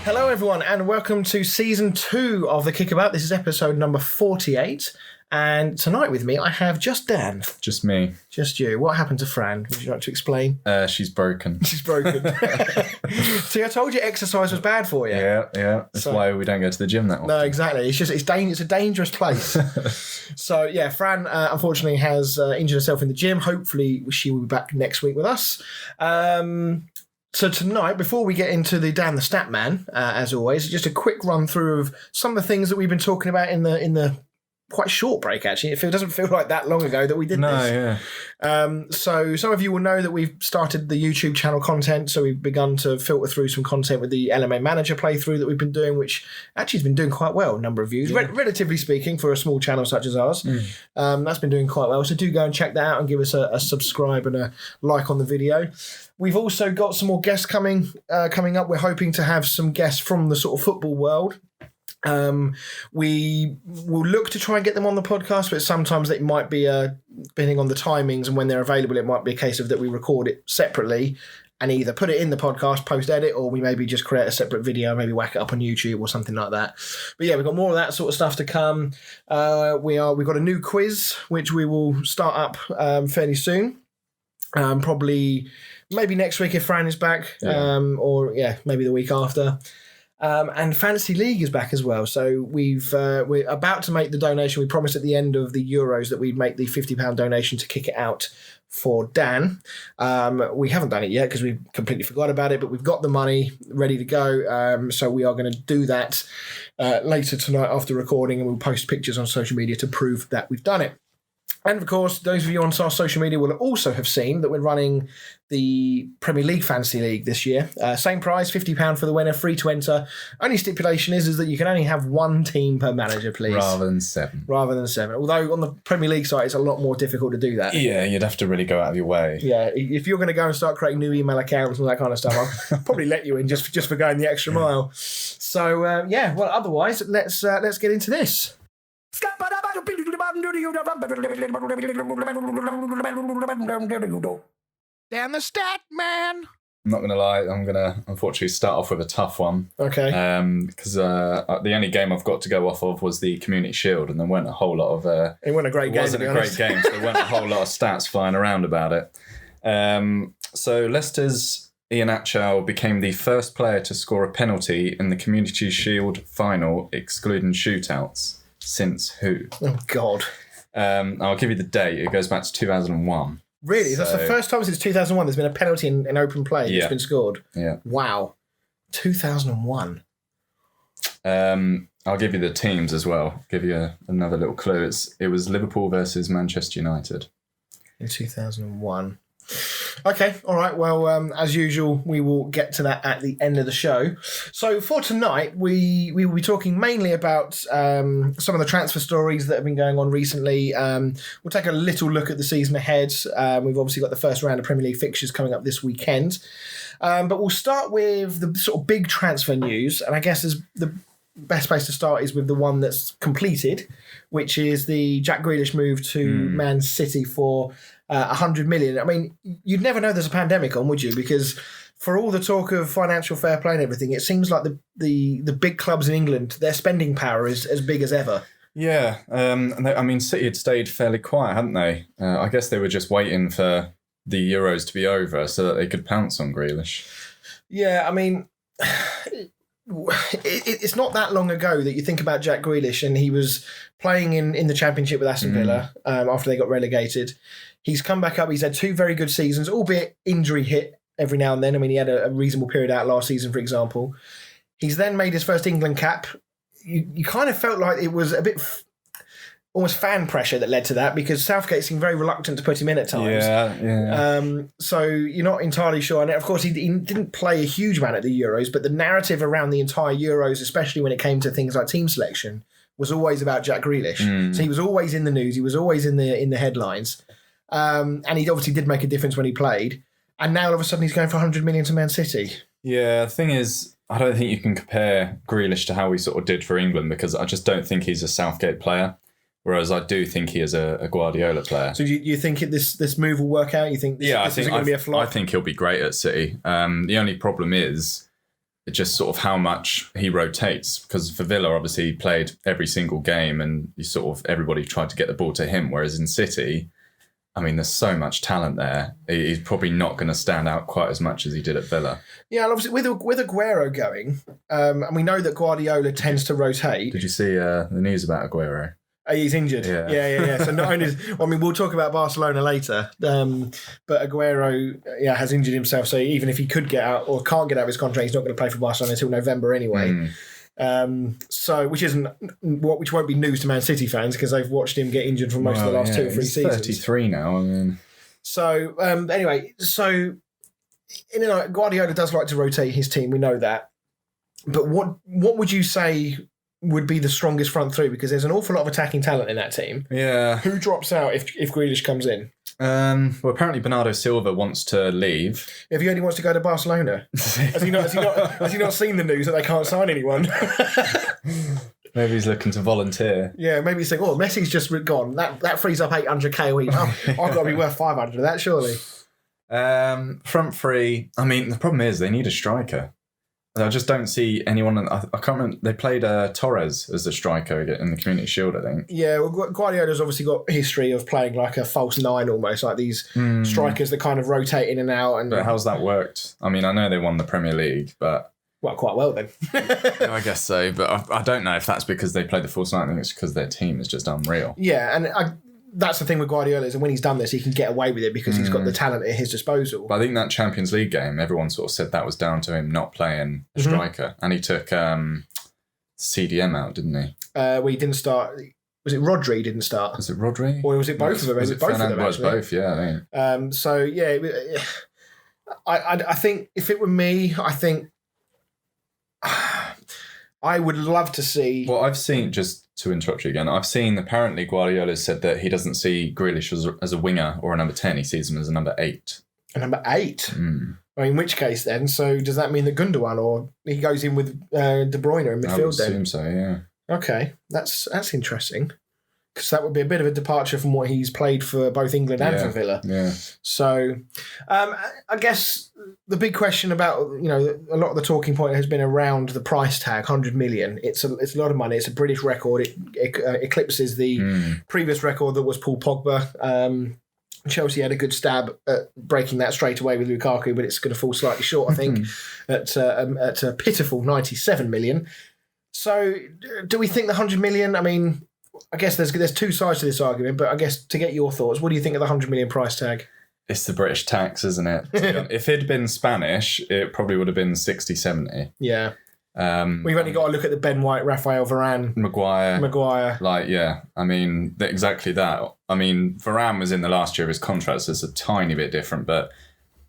Hello, everyone, and welcome to Season 2 of The Kickabout. This is episode number 48, and tonight with me I have just Dan. Just me. Just you. What happened to Fran? Would you like to explain? She's broken. She's broken. See, I told you exercise was bad for you. Yeah. That's why we don't go to the gym that often. No, exactly. It's a dangerous place. So, yeah, Fran, unfortunately, has injured herself in the gym. Hopefully, she will be back next week with us. So tonight, before we get into the Dan the Stat Man, as always, just a quick run through of some of the things that we've been talking about in the quite short break. Actually, it doesn't feel like that long ago that we did this. Yeah. So some of you will know that we've started the YouTube channel content. So we've begun to filter through some content with the LMA Manager playthrough that we've been doing, which actually has been doing quite well. Number of views, relatively speaking, for a small channel such as ours. That's been doing quite well. So do go and check that out and give us a subscribe and a like on the video. We've also got some more guests coming up. We're hoping to have some guests from the sort of football world. We will look to try and get them on the podcast, but sometimes it might be, depending on the timings and when they're available, it might be a case of that we record it separately and either put it in the podcast, post-edit, or we maybe just create a separate video, maybe whack it up on YouTube or something like that. But yeah, we've got more of that sort of stuff to come. We've got a new quiz, which we will start up fairly soon. Probably maybe next week if Fran is back, or maybe the week after. And Fantasy League is back as well. So we're about to make the donation. We promised at the end of the Euros that we'd make the £50 donation to kick it out for Dan. We haven't done it yet because we completely forgot about it, but we've got the money ready to go. So we are going to do that later tonight after recording, and we'll post pictures on social media to prove that we've done it. And of course, those of you on our social media will also have seen that we're running the Premier League Fantasy League this year. Same prize, £50 for the winner, free to enter. Only stipulation is that you can only have one team per manager, please. Rather than seven. Although on the Premier League site, it's a lot more difficult to do that. Yeah, you'd have to really go out of your way. Yeah, if you're going to go and start creating new email accounts and all that kind of stuff, I'll probably let you in just for going the extra mile. So, otherwise, let's get into this. Dan the Stat Man. I'm not going to lie, I'm going to unfortunately start off with a tough one. Okay. Because the only game I've got to go off of was the Community Shield, and there weren't a whole lot of... it wasn't a great game, wasn't a great game, so there weren't a whole lot of stats flying around about it. So Leicester's Ian Atchell became the first player to score a penalty in the Community Shield final, excluding shootouts. Since who? Oh, God. I'll give you the date. It goes back to 2001. Really? So, that's the first time since 2001 there's been a penalty in open play that's been scored? Yeah. Wow. 2001. I'll give you the teams as well. Give you another little clue. It was Liverpool versus Manchester United. In 2001. Okay, all right. Well, as usual, we will get to that at the end of the show. So for tonight, we will be talking mainly about some of the transfer stories that have been going on recently. We'll take a little look at the season ahead. We've obviously got the first round of Premier League fixtures coming up this weekend. But we'll start with the sort of big transfer news. And I guess the best place to start is with the one that's completed, which is the Jack Grealish move to Man City for 100 million. I mean, you'd never know there's a pandemic on, would you? Because for all the talk of financial fair play and everything, it seems like the big clubs in England, their spending power is as big as ever. Yeah. City had stayed fairly quiet, hadn't they? I guess they were just waiting for the Euros to be over so that they could pounce on Grealish. Yeah, I mean... It's not that long ago that you think about Jack Grealish, and he was playing in the Championship with Aston Villa after they got relegated. He's come back up. He's had two very good seasons, albeit injury hit every now and then. I mean, he had a reasonable period out last season, for example. He's then made his first England cap. You kind of felt like it was a bit almost fan pressure that led to that, because Southgate seemed very reluctant to put him in at times. Yeah. So you're not entirely sure. And of course, he didn't play a huge amount at the Euros, but the narrative around the entire Euros, especially when it came to things like team selection, was always about Jack Grealish. So he was always in the news. He was always in the headlines. And he obviously did make a difference when he played. And now all of a sudden he's going for 100 million to Man City. Yeah, the thing is, I don't think you can compare Grealish to how he sort of did for England, because I just don't think he's a Southgate player. Whereas I do think he is a Guardiola player. So you think this move will work out? You think this isn't going to be a flop? I think he'll be great at City. The only problem is It's just sort of how much he rotates. Because for Villa, obviously, he played every single game and you sort of everybody tried to get the ball to him. Whereas in City, I mean, there's so much talent there. He's probably not going to stand out quite as much as he did at Villa. Yeah, and obviously with Aguero going, and we know that Guardiola tends to rotate. Did you see the news about Aguero? He's injured. Yeah. So not only, we'll talk about Barcelona later, but Aguero, has injured himself. So even if he could get out or can't get out of his contract, he's not going to play for Barcelona until November anyway. So which won't be news to Man City fans because they've watched him get injured for most of the last 2 or 3 seasons. 33 now. I mean, so anyway, Guardiola does like to rotate his team. We know that, but what would you say would be the strongest front three? Because there's an awful lot of attacking talent in that team. Yeah. Who drops out if Grealish comes in? Well, apparently Bernardo Silva wants to leave. If he only wants to go to Barcelona, has he not seen the news that they can't sign anyone? Maybe he's looking to volunteer. Yeah, maybe he's saying, Messi's just gone. That frees up 800k a week. I've got to be worth 500 of that, surely. Front three. I mean, the problem is they need a striker. I just don't see anyone. I can't remember. They played Torres as a striker in the Community Shield, I think. Yeah, well, Guardiola's obviously got a history of playing like a false nine almost, like these strikers that kind of rotate in and out. But how's that worked? I mean, I know they won the Premier League, but... Well, quite well then. I guess so, but I don't know if that's because they played the false nine. I think it's because their team is just unreal. Yeah, and that's the thing with Guardiola is that when he's done this, he can get away with it because he's got the talent at his disposal. But I think that Champions League game, everyone sort of said that was down to him not playing a striker. And he took CDM out, didn't he? Well, he didn't start... Was it Rodri didn't start? Was it Rodri? Or was it both of them? Was it both of them? It was both, yeah, I think. So, yeah, I think if it were me, I think I would love to see... Well, I've seen, just to interrupt you again, I've seen apparently Guardiola said that he doesn't see Grealish as a winger or a number 10. He sees him as a number 8. A number 8? Well, in which case then, so does that mean that Gundogan or he goes in with De Bruyne in midfield then? I would assume so, yeah. Okay, that's interesting. Because that would be a bit of a departure from what he's played for both England and for Villa. Yeah. So, I guess the big question about, a lot of the talking point has been around the price tag, 100 million. It's a lot of money. It's a British record. It eclipses the previous record that was Paul Pogba. Chelsea had a good stab at breaking that straight away with Lukaku, but it's going to fall slightly short, I think, at a pitiful 97 million. So, do we think the 100 million, I mean... I guess there's two sides to this argument, but I guess to get your thoughts, what do you think of the 100 million price tag? It's the British tax, isn't it? If it'd been Spanish, it probably would have been 60, 70. Yeah. We've only got to look at the Ben White, Raphael Varane. Maguire. Like, yeah. I mean, exactly that. I mean, Varane was in the last year of his contract, so it's a tiny bit different, but,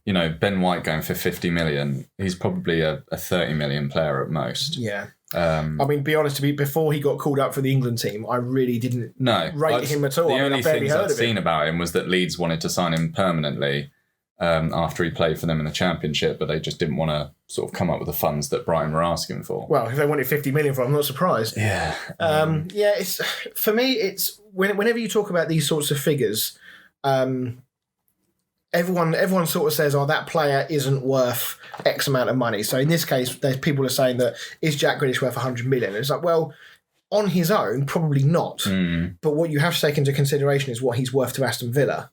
Ben White going for 50 million, he's probably a 30 million player at most. Yeah. I mean, be honest, before he got called up for the England team, I really didn't rate him at all. The only things I'd seen about him was that Leeds wanted to sign him permanently after he played for them in the Championship, but they just didn't want to sort of come up with the funds that Brighton were asking for. Well, if they wanted 50 million for him, I'm not surprised. Yeah. It's for me, it's whenever you talk about these sorts of figures, everyone sort of says, that player isn't worth X amount of money. So in this case, there's people are saying that, is Jack Grealish worth 100 million? And it's like, well, on his own, probably not. But what you have to take into consideration is what he's worth to Aston Villa.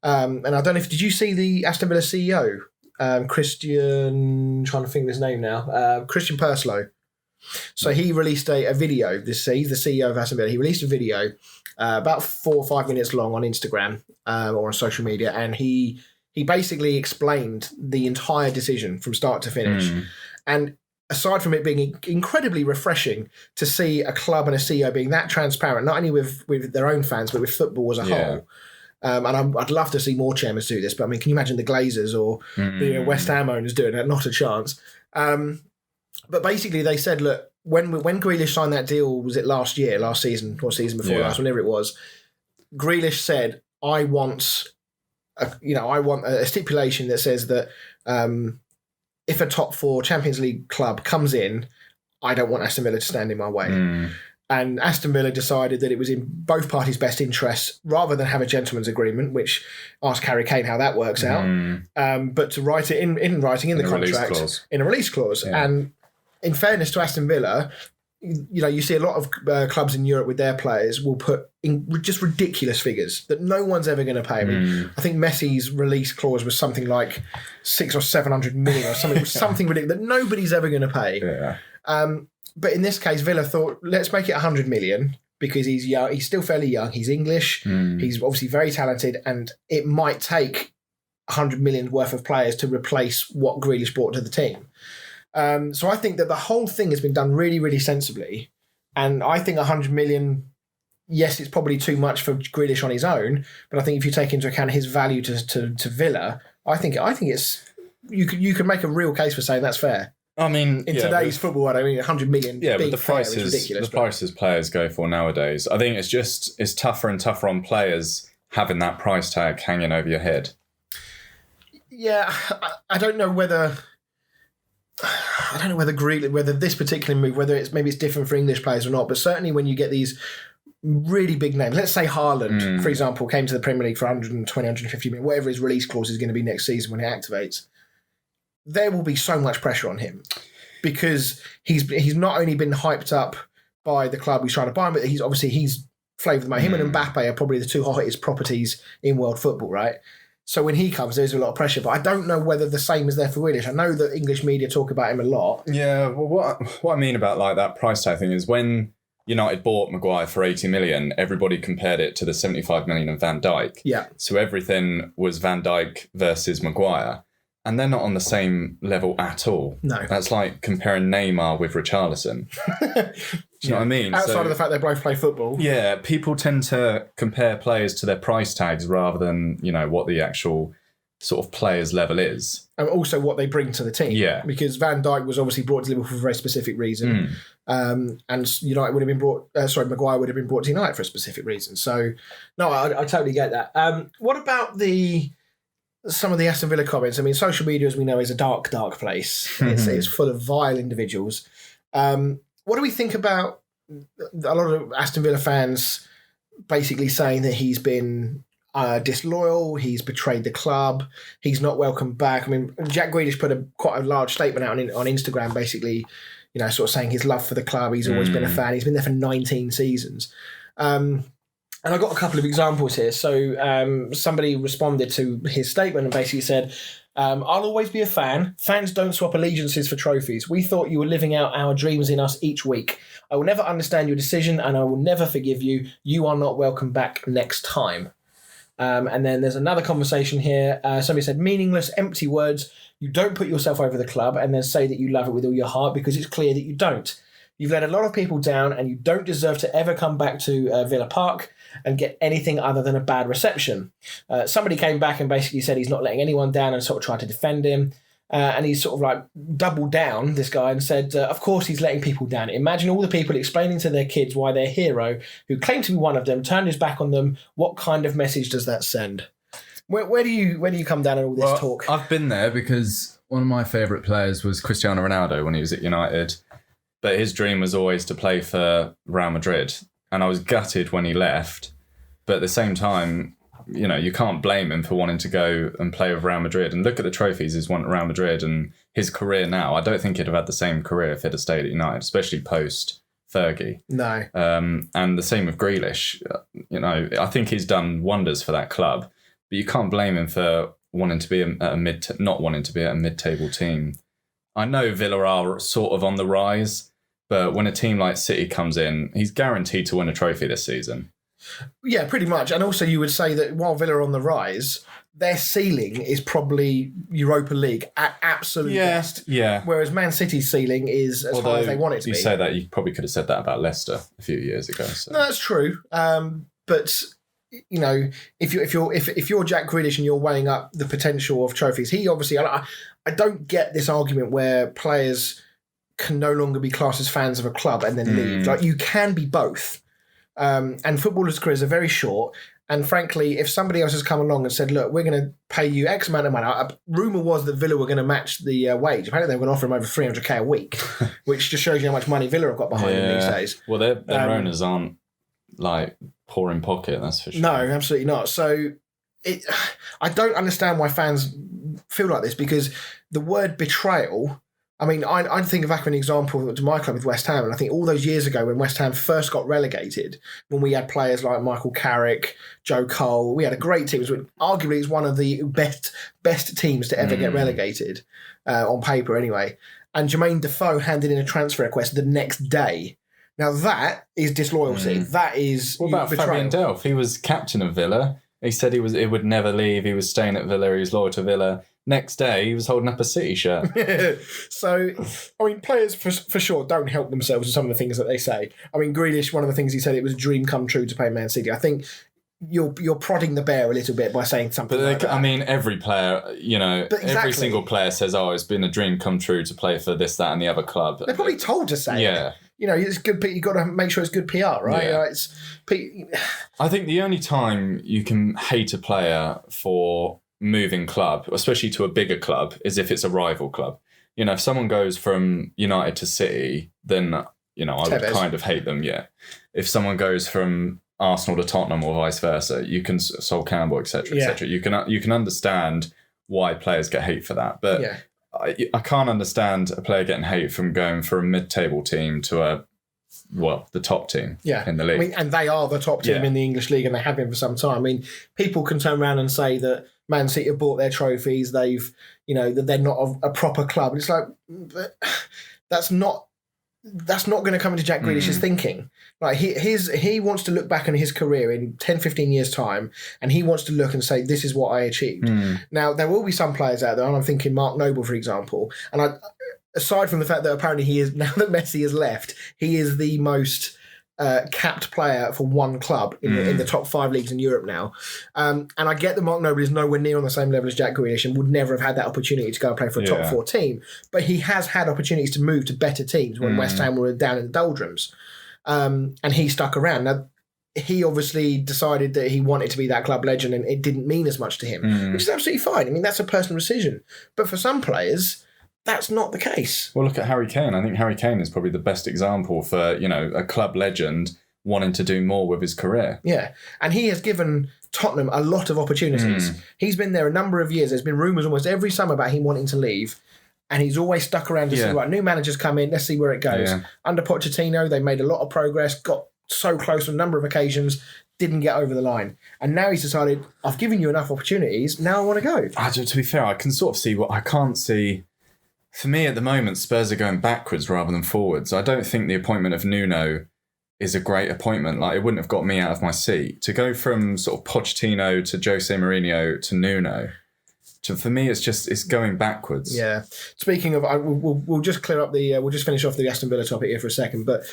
And I don't know did you see the Aston Villa CEO, Christian, trying to think of his name now, Christian Purslow. So he released a video, he's the CEO of Aston Villa. He released a video about 4 or 5 minutes long on Instagram or on social media, and he basically explained the entire decision from start to finish. And aside from it being incredibly refreshing to see a club and a CEO being that transparent, not only with their own fans, but with football as a whole. And I'd love to see more chairmen do this, but I mean, can you imagine the Glazers or the West Ham owners doing it? Not a chance. But basically they said, look, when Grealish signed that deal, was it last season, or season before last, whenever it was, Grealish said, I want a stipulation that says that if a top 4 Champions League club comes in, I don't want Aston Villa to stand in my way. And Aston Villa decided that it was in both parties' best interests, rather than have a gentleman's agreement, which ask Harry Kane how that works out, but to write it in writing in the contract in a release clause. Yeah. And in fairness to Aston Villa, you see a lot of clubs in Europe with their players will put in just ridiculous figures that no one's ever going to pay. I mean, I think Messi's release clause was something like 600 or 700 million or something, something ridiculous that nobody's ever going to pay. Yeah. But in this case, Villa thought, let's make it 100 million because he's young. He's still fairly young. He's English. He's obviously very talented, and it might take 100 million worth of players to replace what Grealish brought to the team. So I think that the whole thing has been done really, really sensibly. And I think 100 million, yes, it's probably too much for Grealish on his own, but I think if you take into account his value to Villa, I think it's you can make a real case for saying that's fair. I mean, in today's football, I mean, 100 million. Yeah, but the prices players go for nowadays. I think it's tougher and tougher on players having that price tag hanging over your head. Yeah, I don't know whether whether this particular move, whether it's different for English players or not, but certainly when you get these really big names, let's say Haaland, for example, came to the Premier League for 120, 150 million, whatever his release clause is going to be next season when it activates, there will be so much pressure on him because he's not only been hyped up by the club he's trying to buy him, but he's flavoured the money. Him and Mbappe are probably the two hottest properties in world football, right? So when he comes, there's a lot of pressure. But I don't know whether the same is there for Grealish. I know that English media talk about him a lot. Yeah, well, what I mean about like that price tag thing is when United bought Maguire for 80 million, everybody compared it to the 75 million of Van Dijk. Yeah. So everything was Van Dijk versus Maguire. And they're not on the same level at all. No. That's like comparing Neymar with Richarlison. Do you know what I mean? Outside of the fact they both play football. Yeah, people tend to compare players to their price tags rather than, what the actual sort of player's level is. And also what they bring to the team. Yeah. Because Van Dijk was obviously brought to Liverpool for a very specific reason. And United would have been Maguire would have been brought to United for a specific reason. So, no, I totally get that. What about some of the Aston Villa comments? I mean, social media, as we know, is a dark, dark place. It's full of vile individuals. What do we think about a lot of Aston Villa fans basically saying that he's been disloyal, he's betrayed the club, he's not welcome back? I mean, Jack Grealish put quite a large statement out on Instagram, basically, sort of saying his love for the club. He's always been a fan. He's been there for 19 seasons. And I've got a couple of examples here. So somebody responded to his statement and basically said, I'll always be a fan. Fans don't swap allegiances for trophies. We thought you were living out our dreams in us each week. I will never understand your decision and I will never forgive you. You are not welcome back next time. And then there's another conversation here. Somebody said, meaningless, empty words. You don't put yourself over the club and then say that you love it with all your heart because it's clear that you don't. You've let a lot of people down and you don't deserve to ever come back to Villa Park and get anything other than a bad reception. Somebody came back and basically said he's not letting anyone down and sort of tried to defend him. And he's sort of like doubled down, this guy, and said, of course he's letting people down. Imagine all the people explaining to their kids why their hero, who claimed to be one of them, turned his back on them. What kind of message does that send? Where do you come down on all this talk? I've been there because one of my favourite players was Cristiano Ronaldo when he was at United. But his dream was always to play for Real Madrid. And I was gutted when he left. But at the same time, you can't blame him for wanting to go and play with Real Madrid. And look at the trophies he's won at Real Madrid and his career now. I don't think he'd have had the same career if he'd have stayed at United, especially post Fergie. No. And the same with Grealish. I think he's done wonders for that club. But you can't blame him for wanting to be not wanting to be at a mid-table team. I know Villa are sort of on the rise. But when a team like City comes in, he's guaranteed to win a trophy this season. Yeah, pretty much. And also you would say that while Villa are on the rise, their ceiling is probably Europa League at absolute best. Yeah. Whereas Man City's ceiling is as high as they want it to be. You say that, you probably could have said that about Leicester a few years ago. So. No, that's true. But if you're Jack Grealish and you're weighing up the potential of trophies, he obviously, I don't get this argument where players can no longer be classed as fans of a club and then leave. Like, you can be both. And footballers' careers are very short. And frankly, if somebody else has come along and said, look, we're going to pay you X amount of money. A rumour was that Villa were going to match the wage. Apparently they were going to offer him over 300k a week, which just shows you how much money Villa have got behind them these days. Well, their owners aren't like poor in pocket, that's for sure. No, absolutely not. So I don't understand why fans feel like this, because the word betrayal... I mean, I think back of an example to my club with West Ham, and I think all those years ago when West Ham first got relegated, when we had players like Michael Carrick, Joe Cole, we had a great team. Arguably, it's one of the best teams to ever get relegated, on paper anyway. And Jermaine Defoe handed in a transfer request the next day. Now that is disloyalty. That is what about betrayal. Fabian Delph? He was captain of Villa. He said he would never leave. He was staying at Villa. He was loyal to Villa. Next day, he was holding up a City shirt. So, I mean, players for sure don't help themselves with some of the things that they say. I mean, Grealish, one of the things he said, it was a dream come true to play Man City. I think you're prodding the bear a little bit by saying something like that. I mean, every player, every single player says, oh, it's been a dream come true to play for this, that and the other club. They're probably told to say it. It's good. You've got to make sure it's good PR, right? Yeah. I think the only time you can hate a player for moving club, especially to a bigger club, is if it's a rival club. If someone goes from United to City, then I would kind of hate them. Yeah, if someone goes from Arsenal to Tottenham or vice versa, you can Sol Campbell, etc., etc. You can understand why players get hate for that, but I can't understand a player getting hate from going from a mid-table team to the top team in the league. I mean, and they are the top team in the English league, and they have been for some time. I mean, people can turn around and say that Man City have bought their trophies. They've, that they're not a proper club. And it's like, that's not going to come into Jack Grealish's thinking. Like he wants to look back on his career in 10, 15 years' time, and he wants to look and say, this is what I achieved. Now, there will be some players out there, and I'm thinking Mark Noble, for example, and aside from the fact that apparently he is, now that Messi has left, he is the most capped player for one club in the top 5 leagues in Europe now. And I get that Mark Noble is nowhere near on the same level as Jack Grealish and would never have had that opportunity to go and play for a top 4 team. But he has had opportunities to move to better teams when West Ham were down in the doldrums. And he stuck around. Now, he obviously decided that he wanted to be that club legend and it didn't mean as much to him, which is absolutely fine. I mean, that's a personal decision. But for some players, that's not the case. Well, look at Harry Kane. I think Harry Kane is probably the best example for, a club legend wanting to do more with his career. Yeah. And he has given Tottenham a lot of opportunities. He's been there a number of years. There's been rumours almost every summer about him wanting to leave. And he's always stuck around to see, right, new managers come in, let's see where it goes. Yeah. Under Pochettino, they made a lot of progress, got so close on a number of occasions, didn't get over the line. And now he's decided, I've given you enough opportunities, now I want to go. To be fair, I can sort of see what I can't see. For me, at the moment, Spurs are going backwards rather than forwards. I don't think the appointment of Nuno is a great appointment. Like, it wouldn't have got me out of my seat. To go from sort of Pochettino to Jose Mourinho to Nuno, for me, it's going backwards. Yeah. Speaking of, we'll just clear up we'll just finish off the Aston Villa topic here for a second. But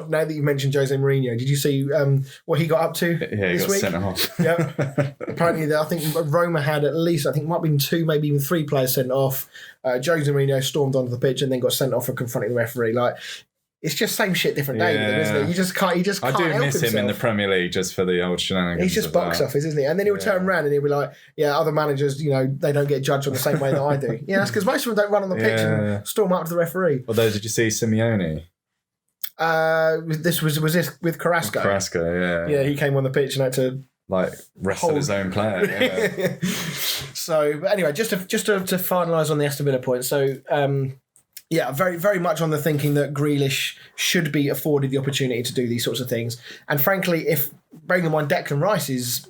now that you mentioned Jose Mourinho, did you see what he got up to this week? Sent off. Yeah. Apparently, I think Roma had at least, it might have been 2, maybe even 3 players sent off. Jose Mourinho stormed onto the pitch and then got sent off for confronting the referee. Like, it's just same shit, different day, with him, isn't it? He just can't. I do miss him in the Premier League just for the old shenanigans. He's just box office, isn't he? And then he'll turn around and he'll be like, "Yeah, other managers, they don't get judged on the same way that I do." Yeah, that's because most of them don't run on the pitch and storm up to the referee. Although, did you see Simeone? This was this with Carrasco. Carrasco, yeah, he came on the pitch and had to wrestle his own player. Yeah. So, but anyway, just to finalise on the Aston Villa point. So, very, very much on the thinking that Grealish should be afforded the opportunity to do these sorts of things. And frankly, bearing in mind Declan Rice is,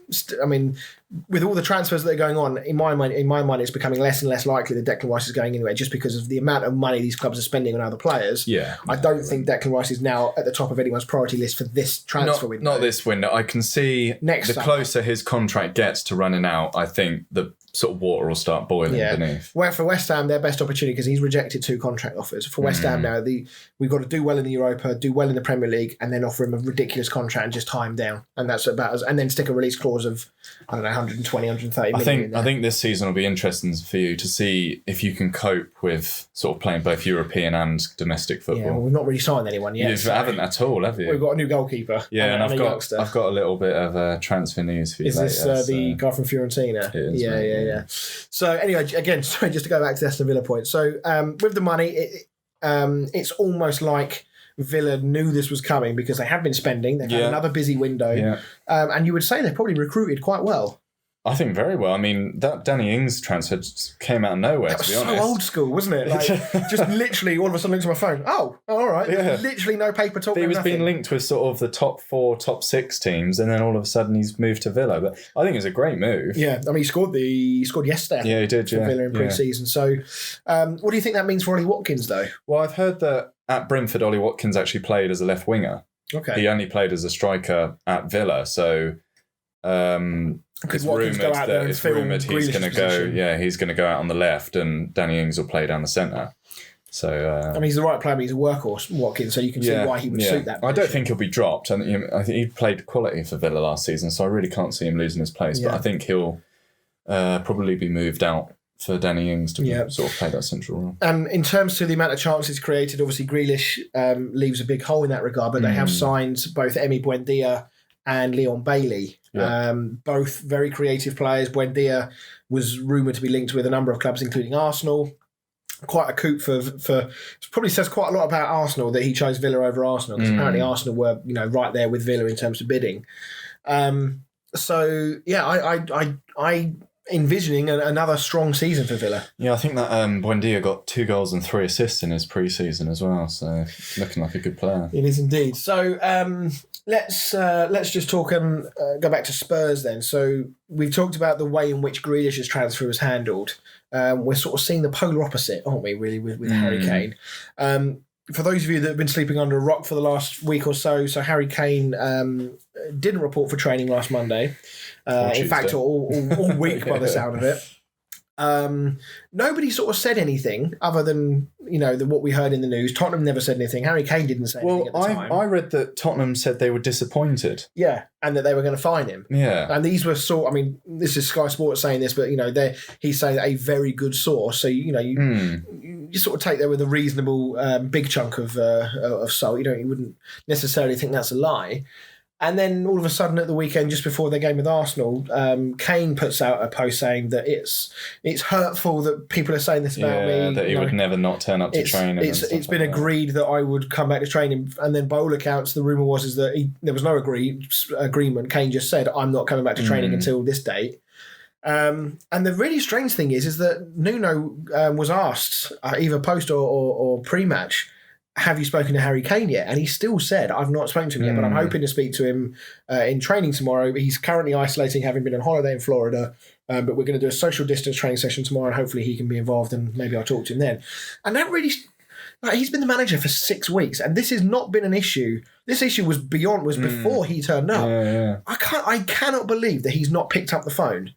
with all the transfers that are going on, in my mind, it's becoming less and less likely that Declan Rice is going anywhere just because of the amount of money these clubs are spending on other players. Yeah, I don't think Declan Rice is now at the top of anyone's priority list for this transfer window. Not this window. I can see the closer his contract gets to running out, I think the sort of water will start boiling beneath. Where for West Ham, their best opportunity, because he's rejected 2 contract offers. For West Ham now, we've got to do well in the Europa, do well in the Premier League, and then offer him a ridiculous contract and just tie him down. And that's about and then stick a release clause of, I don't know, 120, 130 million. I think this season will be interesting for you to see if you can cope with sort of playing both European and domestic football. Yeah, well, we've not really signed anyone yet. You haven't at all, have you? We've got a new goalkeeper. Yeah, and I've got a little bit of transfer news for you. Is later, this the guy from Fiorentina? It is, yeah. So anyway, again, sorry, just to go back to the Aston Villa point. So with the money, it's almost like Villa knew this was coming because they have been spending. They've had another busy window, and you would say they've probably recruited quite well. I think very well. I mean, that Danny Ings transfer came out of nowhere, to be honest. So old school, wasn't it? Like, just literally all of a sudden looked at my phone. Oh, all right. Yeah. Literally no paper talk. He was being linked with sort of the top 4, top 6 teams, and then all of a sudden he's moved to Villa. But I think it's a great move. Yeah, I mean, he scored yesterday. Yeah, he did. For Villa in pre-season. So, what do you think that means for Ollie Watkins, though? Well, I've heard that at Brentford, Ollie Watkins actually played as a left winger. Okay. He only played as a striker at Villa, so. It's rumoured that he's going to go. Yeah, he's going to go out on the left, and Danny Ings will play down the centre. So I mean, he's the right player, but he's a workhorse, Watkins. So you can see why he would suit that position. I don't think he'll be dropped. I think he played quality for Villa last season, so I really can't see him losing his place. But I think he'll probably be moved out for Danny Ings to sort of play that central role. And in terms to the amount of chances created, obviously Grealish leaves a big hole in that regard. But they have signed both Emi Buendia and Leon Bailey. Both very creative players. Buendia was rumoured to be linked with a number of clubs, including Arsenal. Quite a coup for probably says quite a lot about Arsenal that he chose Villa over Arsenal, because apparently Arsenal were right there with Villa in terms of bidding. So I envisioning another strong season for Villa. Yeah, I think that Buendia got 2 goals and 3 assists in his pre-season as well, so looking like a good player. It is indeed. So let's just talk and go back to Spurs then. So we've talked about the way in which Grealish's transfer was handled. We're sort of seeing the polar opposite, aren't we, really, with Harry Kane? For those of you that have been sleeping under a rock for the last week or so, Harry Kane didn't report for training last Monday. In fact, all week by the sound of it. Nobody sort of said anything other than what we heard in the news. Tottenham never said anything. Harry Kane didn't say anything at the time. I read that Tottenham said they were disappointed. Yeah, and that they were going to fine him. Yeah, and these were this is Sky Sports saying this, but he's saying a very good source. So you sort of take that with a reasonable big chunk of salt. You wouldn't necessarily think that's a lie. And then all of a sudden at the weekend, just before their game with Arsenal, Kane puts out a post saying that it's hurtful that people are saying this about me. That he would never not turn up to training. It's been agreed that I would come back to training. And then by all accounts, the rumour was that there was no agreement. Kane just said, I'm not coming back to training until this date. And the really strange thing is that Nuno was asked, either post or pre-match, have you spoken to Harry Kane yet? And he still said, I've not spoken to him yet, but I'm hoping to speak to him in training tomorrow. He's currently isolating, having been on holiday in Florida, but we're going to do a social distance training session tomorrow, and hopefully he can be involved, and maybe I'll talk to him then. And that really... he's been the manager for 6 weeks, and this has not been an issue. This issue was before he turned up. Yeah. I cannot believe that he's not picked up the phone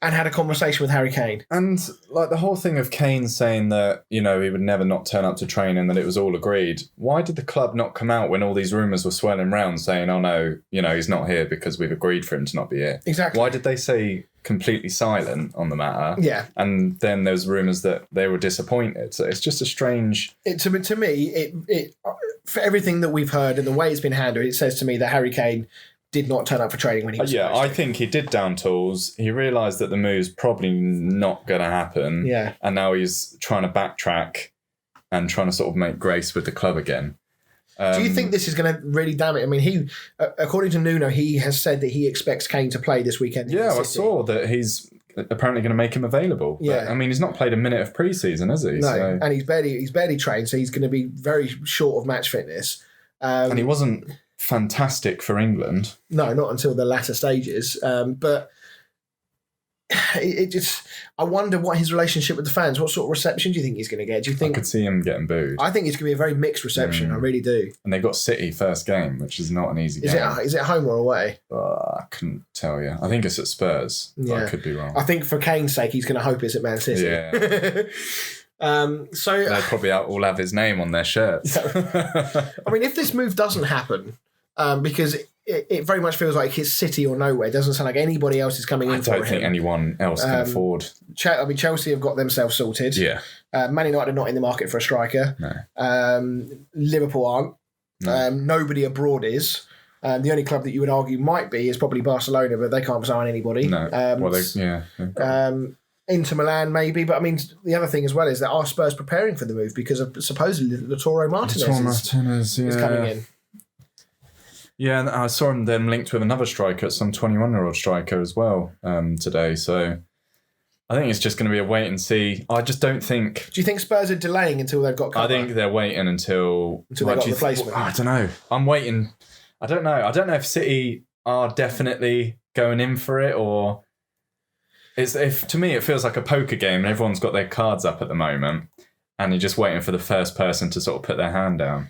and had a conversation with Harry Kane. And the whole thing of Kane saying that, he would never not turn up to train and that it was all agreed. Why did the club not come out when all these rumours were swirling around saying, oh no, he's not here because we've agreed for him to not be here? Exactly. Why did they say completely silent on the matter? Yeah. And then there was rumours that they were disappointed. So it's just a strange... To me, for everything that we've heard and the way it's been handled, it says to me that Harry Kane did not turn up for training when he was supposed to. I think he did down tools. He realised that the move's probably not going to happen. Yeah. And now he's trying to backtrack and trying to sort of make grace with the club again. Do you think this is going to really damn it? I mean, he, according to Nuno, he has said that he expects Kane to play this weekend. Yeah, I saw that he's apparently going to make him available. Yeah. But, I mean, he's not played a minute of pre-season, has he? No, so. And he's barely trained, so he's going to be very short of match fitness. And he wasn't fantastic for England. No, not until the latter stages. But it just, I wonder what his relationship with the fans, what sort of reception do you think he's going to get? Do you think? I could see him getting booed. I think it's going to be a very mixed reception. I really do. And they got City first game, which is not an easy game. Is it home or away? I couldn't tell you. I think it's at Spurs. But I could be wrong. I think for Kane's sake, he's going to hope it's at Man City. Yeah. So they probably all have his name on their shirts. I mean, if this move doesn't happen, because it very much feels like it's City or nowhere. It doesn't sound like anybody else is coming in for him. I don't think anyone else can afford. Chelsea have got themselves sorted. Yeah. Man United are not in the market for a striker. No. Liverpool aren't. No. Nobody abroad is. The only club that you would argue might be is probably Barcelona, but they can't sign anybody. No. Inter Milan maybe, but I mean the other thing as well is that are Spurs preparing for the move because of supposedly Lautaro Martinez is coming in. Yeah, and I saw them linked with another striker, some 21-year-old striker as well today. So I think it's just going to be a wait and see. I just don't think. Do you think Spurs are delaying until they've got cover? I think they're waiting until they've got replacement. I don't know. I'm waiting. I don't know. I don't know if City are definitely going in for it or. To me, it feels like a poker game and everyone's got their cards up at the moment and you're just waiting for the first person to sort of put their hand down.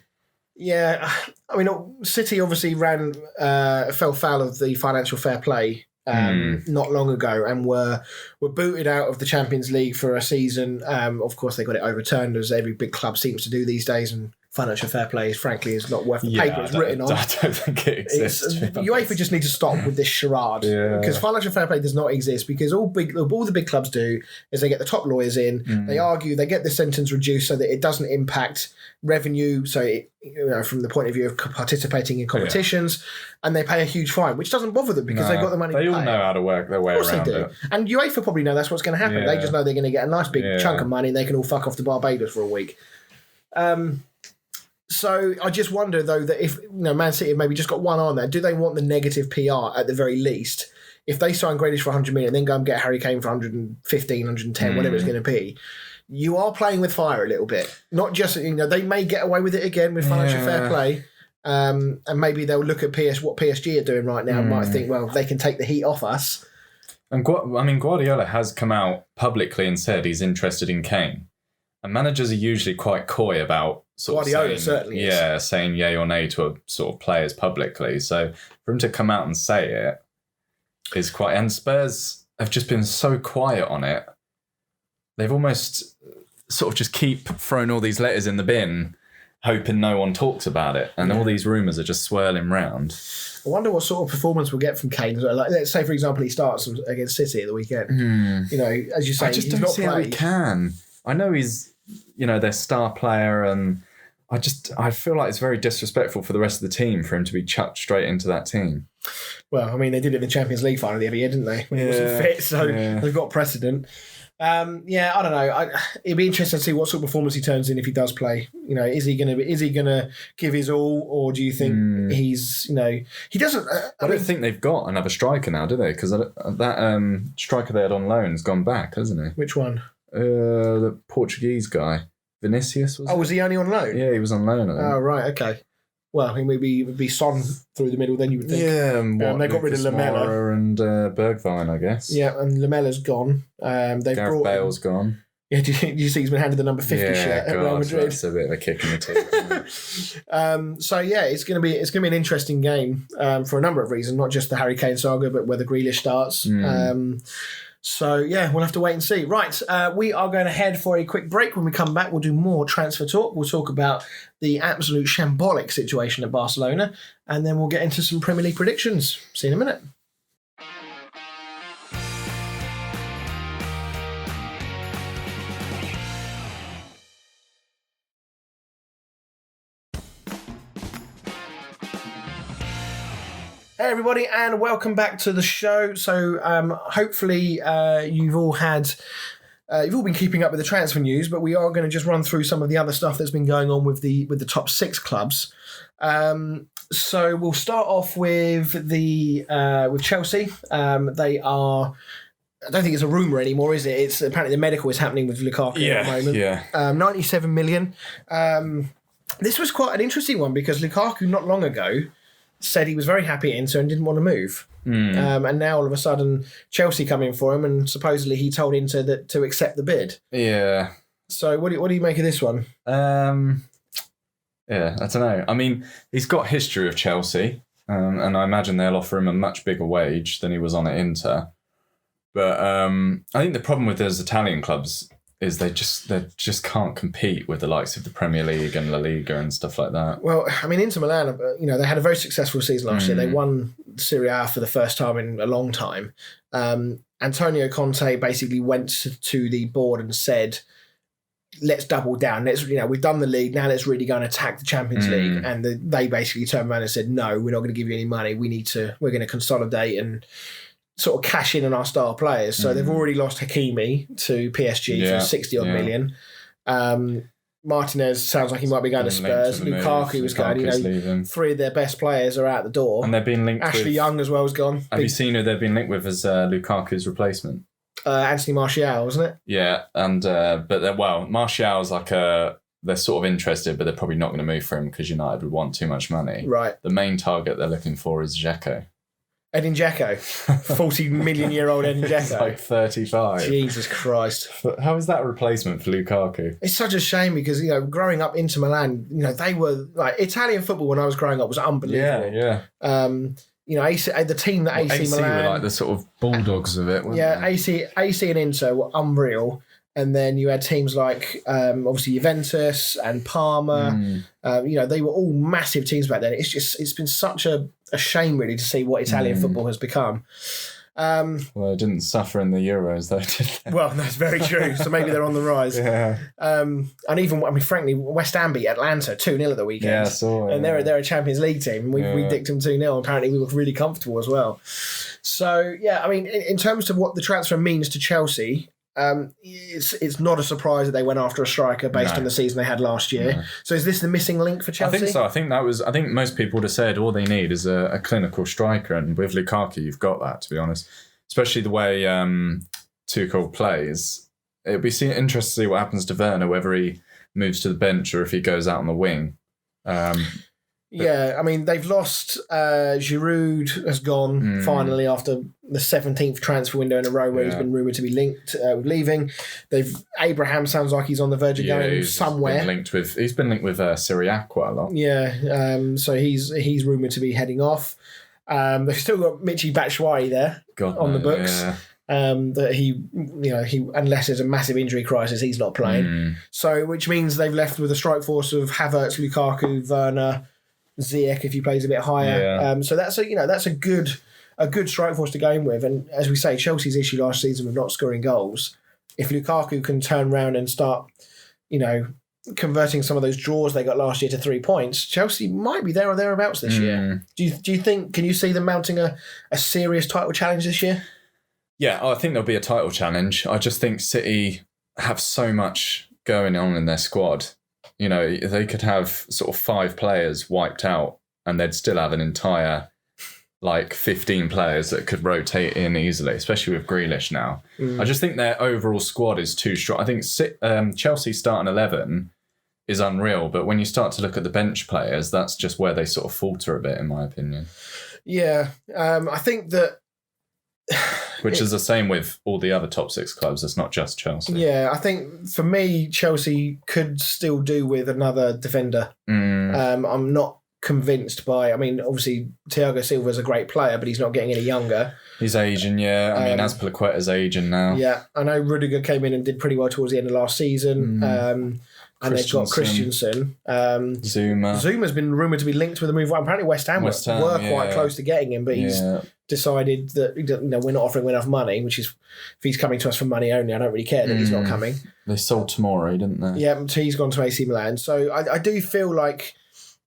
Yeah, I mean, City obviously fell foul of the financial fair play not long ago and were booted out of the Champions League for a season. Of course, they got it overturned as every big club seems to do these days, and financial fair play, frankly, is not worth the paper it's written on. I don't think it exists. UEFA just need to stop with this charade because financial fair play does not exist because all the big clubs do is they get the top lawyers in, they argue, they get the sentence reduced so that it doesn't impact revenue, so from the point of view of participating in competitions, and they pay a huge fine, which doesn't bother them because they've got the money. They all know how to work their way around it. And UEFA probably know that's what's going to happen. They just know they're going to get a nice big chunk of money and they can all fuck off to Barbados for a week. So I just wonder, though, that if Man City have maybe just got one on there, do they want the negative PR at the very least? If they sign Grealish for 100 million and then go and get Harry Kane for 115, 110, whatever it's going to be, you are playing with fire a little bit. Not just, they may get away with it again with financial fair play. And maybe they'll look at what PSG are doing right now and might think, well, they can take the heat off us. And Guardiola has come out publicly and said he's interested in Kane. And managers are usually quite coy about Guardiola certainly is. Saying yay or nay to a sort of players publicly. So for him to come out and say it is quite. And Spurs have just been so quiet on it. They've almost sort of just keep throwing all these letters in the bin, hoping no one talks about it, and all these rumours are just swirling round. I wonder what sort of performance we'll get from Kane. Like, let's say, for example, he starts against City at the weekend. As you say, I just don't see how he can. I know he's, their star player, and I feel like it's very disrespectful for the rest of the team for him to be chucked straight into that team. Well, I mean, they did it in the Champions League final the other year, didn't they? When he wasn't fit, so they've got precedent. I don't know. It'd be interesting to see what sort of performance he turns in if he does play. Is he gonna give his all, or do you think he's he doesn't? I don't think they've got another striker now, do they? Because that striker they had on loan has gone back, hasn't he? Which one? The Portuguese guy, Vinicius. Was he only on loan? Yeah, he was on loan. I think. Oh right, okay. Well, I think maybe it would be Son through the middle. Then you would think. Yeah, they got rid of Lamela and Bergwijn, I guess. Yeah, and Lamela's gone. Gareth Bale's gone. Yeah, do you see he's been handed the number 50 shirt at Real Madrid? That's a bit of a kick in the teeth. So yeah, it's gonna be an interesting game for a number of reasons, not just the Harry Kane saga, but whether Grealish starts. So, yeah, we'll have to wait and see. Right, we are going to head for a quick break. When we come back, we'll do more transfer talk. We'll talk about the absolute shambolic situation at Barcelona, and then we'll get into some Premier League predictions. See you in a minute. Hey everybody, and welcome back to the show. So hopefully you've all been keeping up with the transfer news, but we are going to just run through some of the other stuff that's been going on with the top 6 clubs. So we'll start off with with Chelsea. They are. I don't think it's a rumour anymore, is it? It's apparently the medical is happening with Lukaku at the moment. Yeah. 97 million. This was quite an interesting one because Lukaku not long ago said he was very happy at Inter and didn't want to move. And now all of a sudden Chelsea come in for him, and supposedly he told Inter to accept the bid. Yeah. So what do you make of this one? Yeah, I don't know. I mean, he's got history of Chelsea, and I imagine they'll offer him a much bigger wage than he was on at Inter. But I think the problem with those Italian clubs is they just can't compete with the likes of the Premier League and La Liga and stuff like that. Well, I mean, Inter Milan, they had a very successful season last year. They won Serie A for the first time in a long time. Antonio Conte basically went to the board and said, let's double down. We've done the league, now let's really go and attack the Champions League. And they basically turned around and said, no, we're not going to give you any money. We're going to consolidate and sort of cash in on our star players. So they've already lost Hakimi to PSG for 60 odd million. Martinez sounds like he might be going to Spurs. Lukaku was going. Three of their best players are out the door. And they've been linked Ashley Young as well has gone. Have you seen who they've been linked with as Lukaku's replacement? Anthony Martial, wasn't it? Yeah, and Martial's like they're sort of interested, but they're probably not going to move for him because United would want too much money. Right. The main target they're looking for is Dzeko. Edin Dzeko, 40 million year old Edin Dzeko. He's like 35. Jesus Christ. How is that a replacement for Lukaku? It's such a shame because, growing up Inter Milan, they were like Italian football when I was growing up was unbelievable. Yeah. The team that AC Milan were like the sort of bulldogs of it, weren't they? AC and Inter were unreal. And then you had teams like, obviously, Juventus and Parma. They were all massive teams back then. It's been such a shame, really, to see what Italian football has become. Well, it didn't suffer in the Euros, though, did they? Well, that's very true. So maybe they're on the rise. Yeah. And even, frankly, West Ham beat Atlanta 2-0 at the weekend. Yeah, I saw it. And they're a Champions League team. We dicked them 2-0. Apparently, we looked really comfortable as well. So, yeah, I mean, in terms of what the transfer means to Chelsea, it's not a surprise that they went after a striker based on the season they had last year. No. So is this the missing link for Chelsea? I think so. I think most people would have said all they need is a clinical striker, and with Lukaku you've got that, to be honest. Especially the way Tuchel plays. It'll be interesting to see what happens to Werner, whether he moves to the bench or if he goes out on the wing. Yeah, I mean, they've lost. Giroud has gone finally after the 17th transfer window in a row where he's been rumoured to be linked with leaving. Abraham sounds like he's on the verge of going somewhere. He's been linked with Syria quite a lot. Yeah, so he's rumoured to be heading off. They've still got Michy Batshuayi there on the books. Yeah. That he unless there's a massive injury crisis, he's not playing. So, which means they've left with a strike force of Havertz, Lukaku, Werner, Ziyech if he plays a bit higher. Yeah. So that's a good strike force to go in with. And as we say, Chelsea's issue last season with not scoring goals. If Lukaku can turn around and start, converting some of those draws they got last year to 3 points, Chelsea might be there or thereabouts this year. Do you think? Can you see them mounting a serious title challenge this year? Yeah, I think there'll be a title challenge. I just think City have so much going on in their squad. They could have sort of 5 players wiped out and they'd still have an entire 15 players that could rotate in easily, especially with Grealish now. I just think their overall squad is too strong. I think Chelsea's starting 11 is unreal, but when you start to look at the bench players, that's just where they sort of falter a bit, in my opinion. Yeah, I think that... Which is the same with all the other top 6 clubs. It's not just Chelsea. Yeah, I think for me, Chelsea could still do with another defender. I'm not convinced by... I mean, obviously, Thiago Silva's a great player, but he's not getting any younger. He's aging, yeah. I mean, Azpilicueta's aging now. Yeah, I know Rudiger came in and did pretty well towards the end of last season. And they've got Christensen. Zuma's been rumoured to be linked with a move. Apparently West Ham were quite close to getting him, but he's decided that we're not offering enough money, which is, if he's coming to us for money only, I don't really care that he's not coming. They sold Tomori, didn't they? Yeah, he's gone to AC Milan. So I do feel like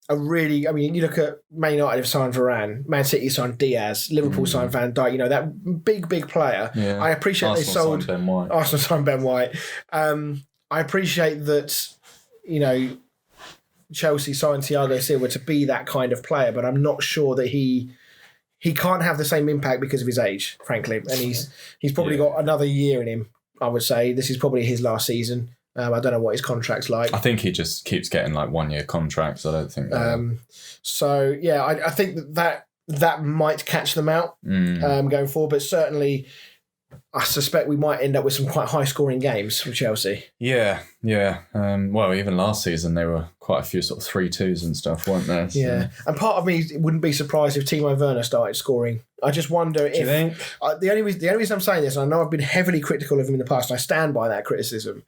you look at Man United have signed Varane, Man City signed Diaz, Liverpool signed Van Dijk, that big player. Yeah. I appreciate Arsenal signed Ben White. I appreciate that, Chelsea signed Thiago Silva to be that kind of player, but I'm not sure that he can't have the same impact because of his age, frankly. And he's probably got another year in him, I would say. This is probably his last season. I don't know what his contract's like. I think he just keeps getting like 1-year contracts. I don't think. So yeah, I think that might catch them out going forward, but certainly I suspect we might end up with some quite high scoring games from Chelsea. Yeah. Well, even last season there were quite a few sort of 3-2s and stuff, weren't there? So. Yeah, and part of me wouldn't be surprised if Timo Werner started scoring. I just wonder if. Do you think? The only reason I'm saying this, and I know I've been heavily critical of him in the past, and I stand by that criticism.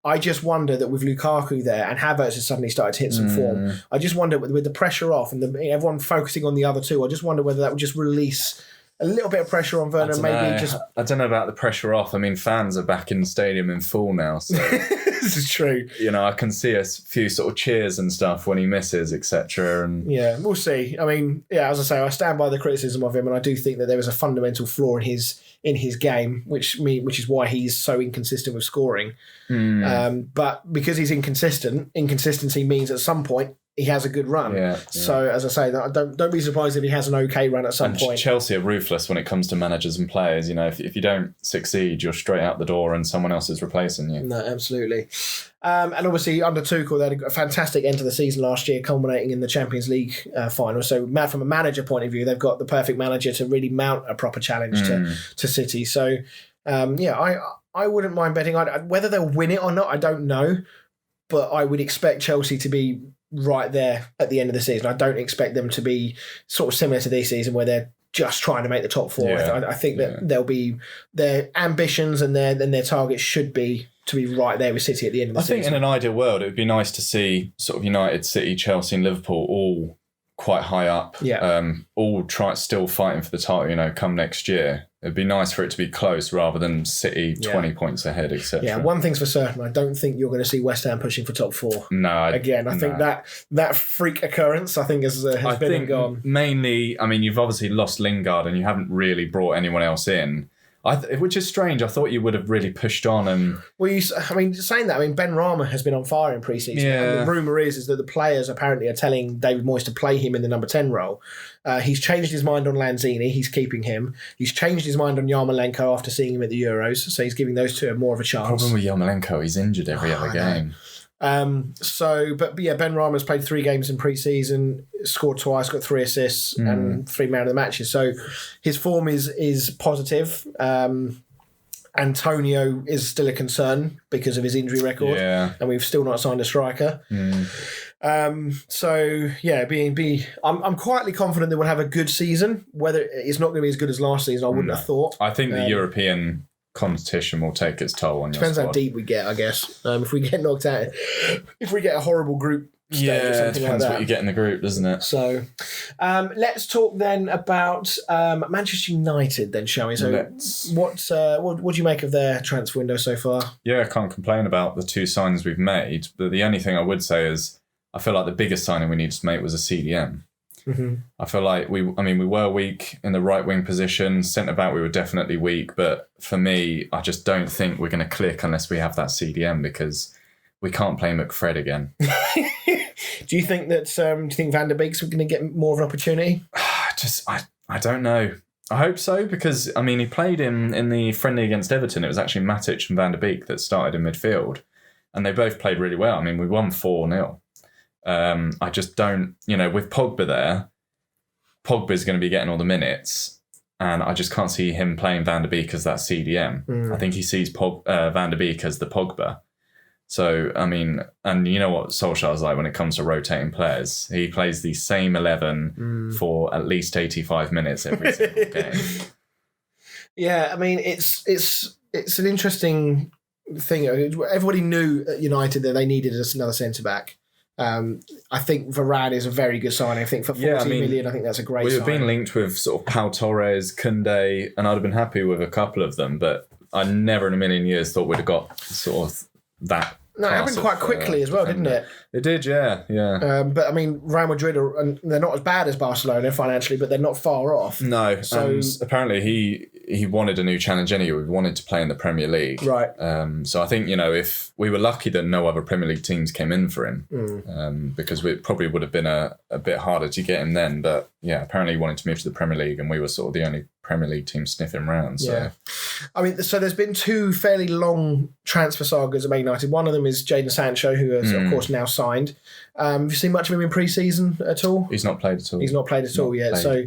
I just wonder that with Lukaku there and Havertz has suddenly started to hit some form, I just wonder with the pressure off and everyone focusing on the other two, I just wonder whether that would just release a little bit of pressure on Werner. I don't know about the pressure off. I mean, fans are back in the stadium in full now, so this is true. I can see a few sort of cheers and stuff when he misses, etc. And yeah, we'll see. I mean, yeah, as I say, I stand by the criticism of him, and I do think that there is a fundamental flaw in his game, which is why he's so inconsistent with scoring. But because he's inconsistent, inconsistency means at some point he has a good run. Yeah. So as I say, don't be surprised if he has an okay run at some point. Chelsea are ruthless when it comes to managers and players. If you don't succeed, you're straight out the door and someone else is replacing you. No, absolutely. And obviously under Tuchel, they had a fantastic end to the season last year, culminating in the Champions League final. So from a manager point of view, they've got the perfect manager to really mount a proper challenge to City. So I wouldn't mind betting. Whether they'll win it or not, I don't know. But I would expect Chelsea to be right there at the end of the season. I don't expect them to be sort of similar to this season where they're just trying to make the top four. I think that they'll be their ambitions and their targets should be to be right there with City at the end of the season. I think in an ideal world, it would be nice to see sort of United, City, Chelsea and Liverpool all quite high up. Yeah. All still fighting for the title, come next year. It'd be nice for it to be close rather than City 20 points ahead, etc. Yeah, one thing's for certain, I don't think you're going to see West Ham pushing for top four. No. I think that freak occurrence, I think, has been and gone. Mainly, I mean, you've obviously lost Lingard and you haven't really brought anyone else in. Which is strange. I thought you would have really pushed on and... Well, saying that, Ben Rama has been on fire in pre-season. Yeah. And the rumour is that the players apparently are telling David Moyes to play him in the number 10 role. He's changed his mind on Lanzini. He's keeping him. He's changed his mind on Yarmolenko after seeing him at the Euros. So he's giving those two more of a chance. The problem with Yarmolenko, he's injured every other game. Ben Rama's played 3 games in pre-season, scored twice, got 3 assists and 3 man of the matches. So his form is positive. Antonio is still a concern because of his injury record, and we've still not signed a striker. I'm quietly confident that we'll have a good season. Whether it's not going to be as good as last season, I wouldn't have thought. I think the European competition will take its toll on your Depends squad. How deep we get, I guess. If we get knocked out, if we get a horrible group stage or something it depends like that. What you get in the group, doesn't it? So, let's talk then about Manchester United then, shall we? So, what do you make of their transfer window so far? Yeah, I can't complain about the 2 signings we've made, but the only thing I would say is I feel like the biggest signing we needed to make was a CDM. I feel like we were weak in the right wing position. Centre back, we were definitely weak. But for me, I just don't think we're going to click unless we have that CDM because we can't play McFred again. Do you think that? Do you think Van der Beek's going to get more of an opportunity? I don't know. I hope so because he played in the friendly against Everton. It was actually Matic and Van der Beek that started in midfield, and they both played really well. We won 4-0. I just don't, with Pogba there, Pogba's going to be getting all the minutes and I just can't see him playing Van der Beek as that CDM. I think he sees Van der Beek as the Pogba. So, and you know what Solskjaer's like when it comes to rotating players. He plays the same 11 for at least 85 minutes every single game. Yeah, it's an interesting thing. Everybody knew at United that they needed another centre-back. I think Varane is a very good signing. I think for 40 million, I think that's a great signing. We've been linked with sort of Pau Torres, Koundé, and I'd have been happy with a couple of them, but I never in a million years thought we'd have got sort of that. No, it happened quite quickly as well, didn't it? It did, yeah. But Real Madrid they're not as bad as Barcelona financially, but they're not far off. No, so and apparently he wanted a new challenge anyway. We wanted to play in the Premier League, right? So I think if we were lucky that no other Premier League teams came in for him, because it probably would have been a bit harder to get him then. But yeah, apparently he wanted to move to the Premier League, and we were sort of the only Premier League team sniff him round. So. Yeah. I mean, so there's been two fairly long transfer sagas at Man United. One of them is Jadon Sancho, who has, of course, now signed. Have you seen much of him in pre-season at all? He's not played at all. He's not played at all yet. So,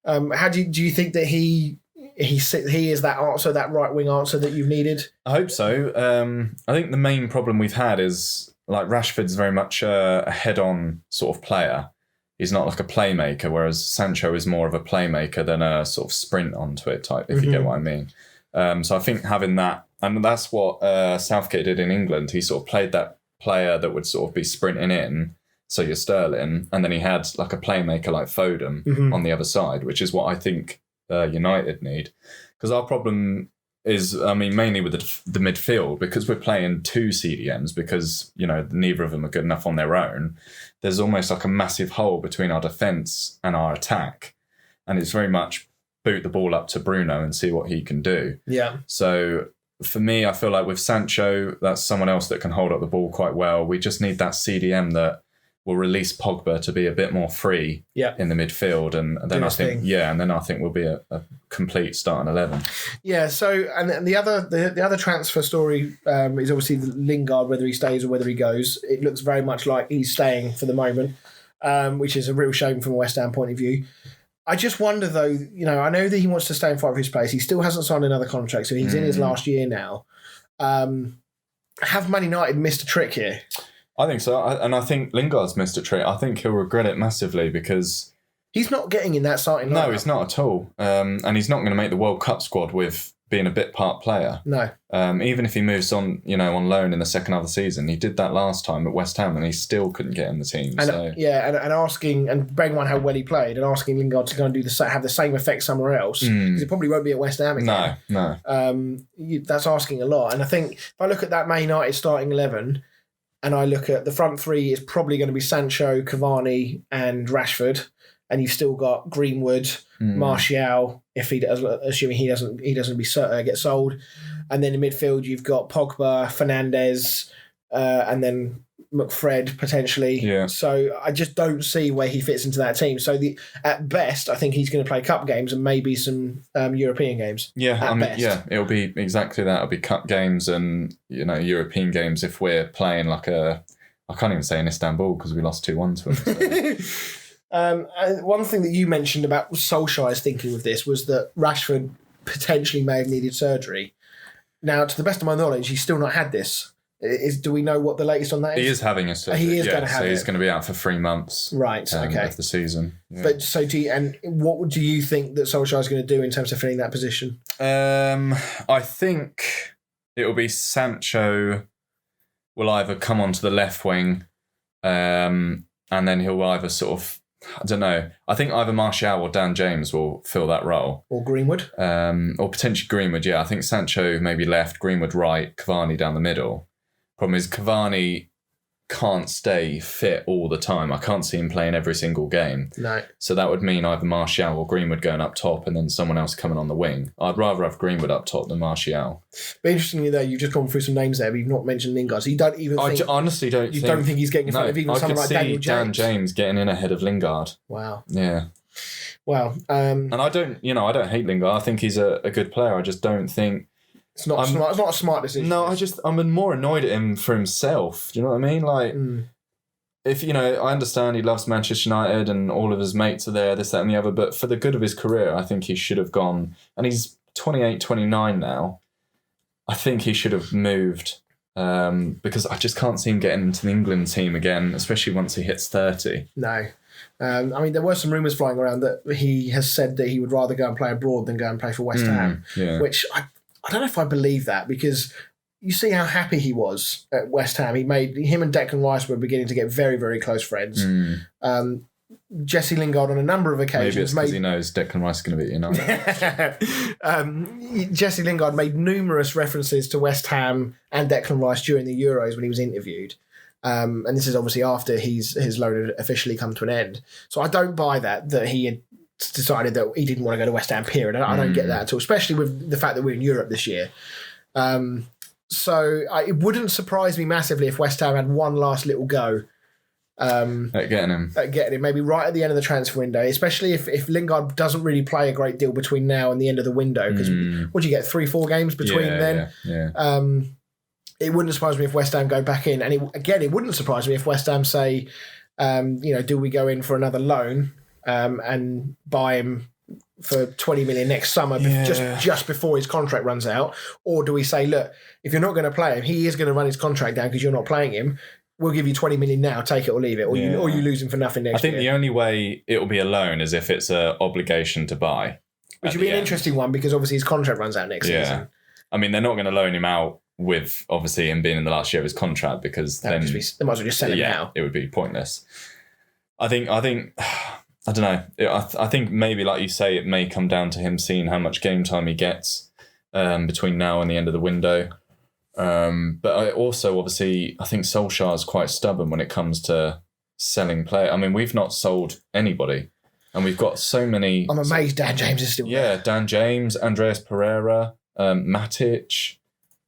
how do you think that he is that answer, that right wing answer that you've needed? I hope so. I think the main problem we've had is like Rashford's very much a head-on sort of player. He's not like a playmaker, whereas Sancho is more of a playmaker than a sort of sprint onto it type, if you get what I mean. So I think having that, and that's what Southgate did in England. He sort of played that player that would sort of be sprinting in, so you're Sterling, and then he had like a playmaker like Foden on the other side, which is what I think United need. Because our problem is, I mean, mainly with the midfield, because we're playing two CDMs, because, you know, neither of them are good enough on their own. There's almost like a massive hole between our defence and our attack. And it's very much boot the ball up to Bruno and see what he can do. Yeah. So for me, I feel like with Sancho, that's someone else that can hold up the ball quite well. We just need that CDM that will release Pogba to be a bit more free in the midfield, and then I think we'll be a complete starting 11. Yeah. So, and the other transfer story is obviously Lingard, whether he stays or whether he goes. It looks very much like he's staying for the moment, which is a real shame from a West Ham point of view. I just wonder though, you know, I know that he wants to stay and fight for his place. He still hasn't signed another contract, so he's in his last year now. Have Man United missed a trick here? I think so, and I think Lingard's missed a trick. I think he'll regret it massively because he's not getting in that starting lineup. No, he's not at all, and he's not going to make the World Cup squad with being a bit part player. No, even if he moves on, you know, on loan in the second half of the season, he did that last time at West Ham, and he still couldn't get in the team. And, so. and asking, and bearing in mind how well he played, and asking Lingard to go and have the same effect somewhere else, because it probably won't be at West Ham again. No. That's asking a lot. And I think if I look at that Man United starting 11. And I look at the front three is probably going to be Sancho, Cavani, and Rashford, and you've still got Greenwood, Martial, if he does, assuming he doesn't get sold, and then in midfield you've got Pogba, Fernandes, and then McFred potentially. Yeah. So I just don't see where he fits into that team. So at best, I think he's going to play cup games and maybe some European games. Yeah, it'll be exactly that. It'll be cup games and, you know, European games if we're playing like I can't even say in Istanbul because we lost 2-1 to them. So. One thing that you mentioned about Solskjaer's thinking with this was that Rashford potentially may have needed surgery. Now, to the best of my knowledge, he's still not had this. Do we know what the latest on that is? He is having a surgery. He is going to have it. He's going to be out for 3 months. Right. Okay. Of the season. Yeah. But so what do you think that Solskjaer is going to do in terms of filling that position? I think it will be Sancho will either come onto the left wing, and then he'll either sort of, I don't know. I think either Martial or Dan James will fill that role. Or Greenwood. Or potentially Greenwood, yeah. I think Sancho maybe left, Greenwood right, Cavani down the middle. Problem is Cavani can't stay fit all the time. I can't see him playing every single game. No. So that would mean either Martial or Greenwood going up top and then someone else coming on the wing. I'd rather have Greenwood up top than Martial. But interestingly though, you've just gone through some names there, but you've not mentioned Lingard. So you don't even think... I honestly don't think... You don't think he's getting in front of even someone like Daniel James? I could see Dan James getting in ahead of Lingard. Wow. Yeah. Wow. And I don't hate Lingard. I think he's a good player. I just don't think... It's not a smart decision. No, I'm more annoyed at him for himself. Do you know what I mean? Like, if, you know, I understand he loves Manchester United and all of his mates are there, this, that and the other, but for the good of his career, I think he should have gone, and he's 28, 29 now. I think he should have moved because I just can't see him getting into the England team again, especially once he hits 30. No. I mean, there were some rumours flying around that he has said that he would rather go and play abroad than go and play for West Ham, which I don't know if I believe that, because you see how happy he was at West Ham. Him and Declan Rice were beginning to get very, very close friends. Jesse Lingard on a number of occasions. Maybe it's because he knows Declan Rice is going to be at United. Jesse Lingard made numerous references to West Ham and Declan Rice during the Euros when he was interviewed. And this is obviously after his loan had officially come to an end. So I don't buy that he had decided that he didn't want to go to West Ham, period. I don't get that at all, especially with the fact that we're in Europe this year. So it wouldn't surprise me massively if West Ham had one last little go At getting him. Maybe right at the end of the transfer window, especially if Lingard doesn't really play a great deal between now and the end of the window, because what do you get, 3-4 games between then? Yeah. It wouldn't surprise me if West Ham go back in, and it wouldn't surprise me if West Ham say, do we go in for another loan and buy him for 20 million next summer, just before his contract runs out, or do we say, look, if you're not going to play him, he is going to run his contract down because you're not playing him. We'll give you 20 million now, take it or leave it, or you lose him for nothing next year. I think the only way it will be a loan is if it's an obligation to buy. Which would be an interesting one, because obviously his contract runs out next season. I mean, they're not going to loan him out with obviously him being in the last year of his contract, because they might as well just sell him now. It would be pointless. I think I don't know. I think maybe, like you say, it may come down to him seeing how much game time he gets between now and the end of the window. But I also, obviously, I think Solskjaer is quite stubborn when it comes to selling players. I mean, we've not sold anybody, and we've got so many. I'm amazed Dan James is still there. Yeah, Dan James, Andreas Pereira, Matic.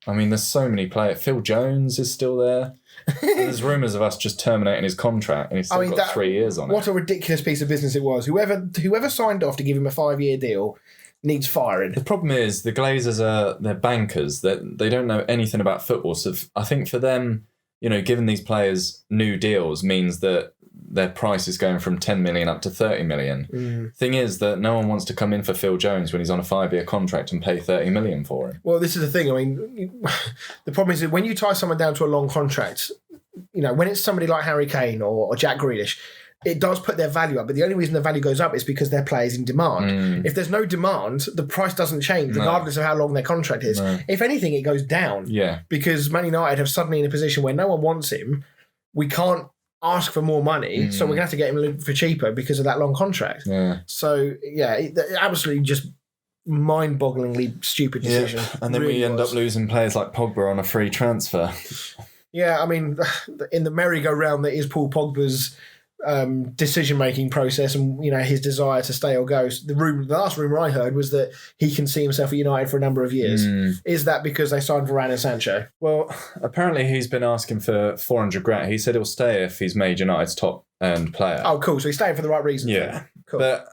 I mean, there's so many players. Phil Jones is still there. There's rumours of us just terminating his contract, and he's still got 3 years on it. What a ridiculous piece of business it was. Whoever signed off to give him a 5-year deal needs firing. The problem is the Glazers they're bankers. They don't know anything about football. So I think for them, giving these players new deals means that their price is going from 10 million up to 30 million. Thing is that no one wants to come in for Phil Jones when he's on a 5-year contract and pay 30 million for him. Well, this is the thing. I mean, the problem is that when you tie someone down to a long contract, when it's somebody like Harry Kane or Jack Grealish, it does put their value up. But the only reason the value goes up is because their players in demand. If there's no demand, the price doesn't change, regardless of how long their contract is. If anything, it goes down. Yeah. Because Man United have suddenly in a position where no one wants him. We can't ask for more money, so we're going to have to get him for cheaper because of that long contract. Yeah. So, absolutely just mind-bogglingly stupid decision. Yeah. And then we end up losing players like Pogba on a free transfer. Yeah, I mean, in the merry-go-round that is Paul Pogba's decision-making process and his desire to stay or go. The last rumour I heard was that he can see himself at United for a number of years. Is that because they signed Varane and Sancho? Well, apparently he's been asking for 400 grand. He said he'll stay if he's made United's top-earned player. Oh, cool. So he's staying for the right reason. Yeah. Cool. But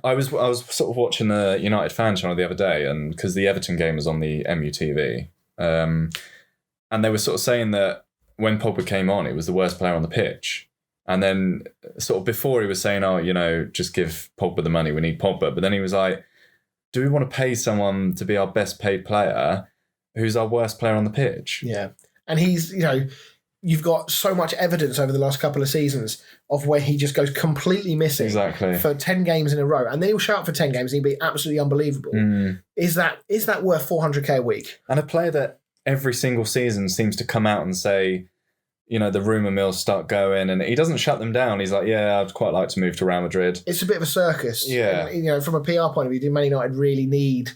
I was sort of watching the United fan channel the other day, and because the Everton game was on the MUTV, and they were sort of saying that when Pogba came on, he was the worst player on the pitch. And then sort of before he was saying, just give Pogba the money, we need Pogba. But then he was like, do we want to pay someone to be our best paid player who's our worst player on the pitch? Yeah. And he's, you've got so much evidence over the last couple of seasons of where he just goes completely missing for 10 games in a row. And then he'll show up for 10 games and he'll be absolutely unbelievable. Is that worth 400k a week? And a player that every single season seems to come out and say, the rumour mills start going, and he doesn't shut them down. He's like, I'd quite like to move to Real Madrid. It's a bit of a circus. Yeah. And, from a PR point of view, do Man United really need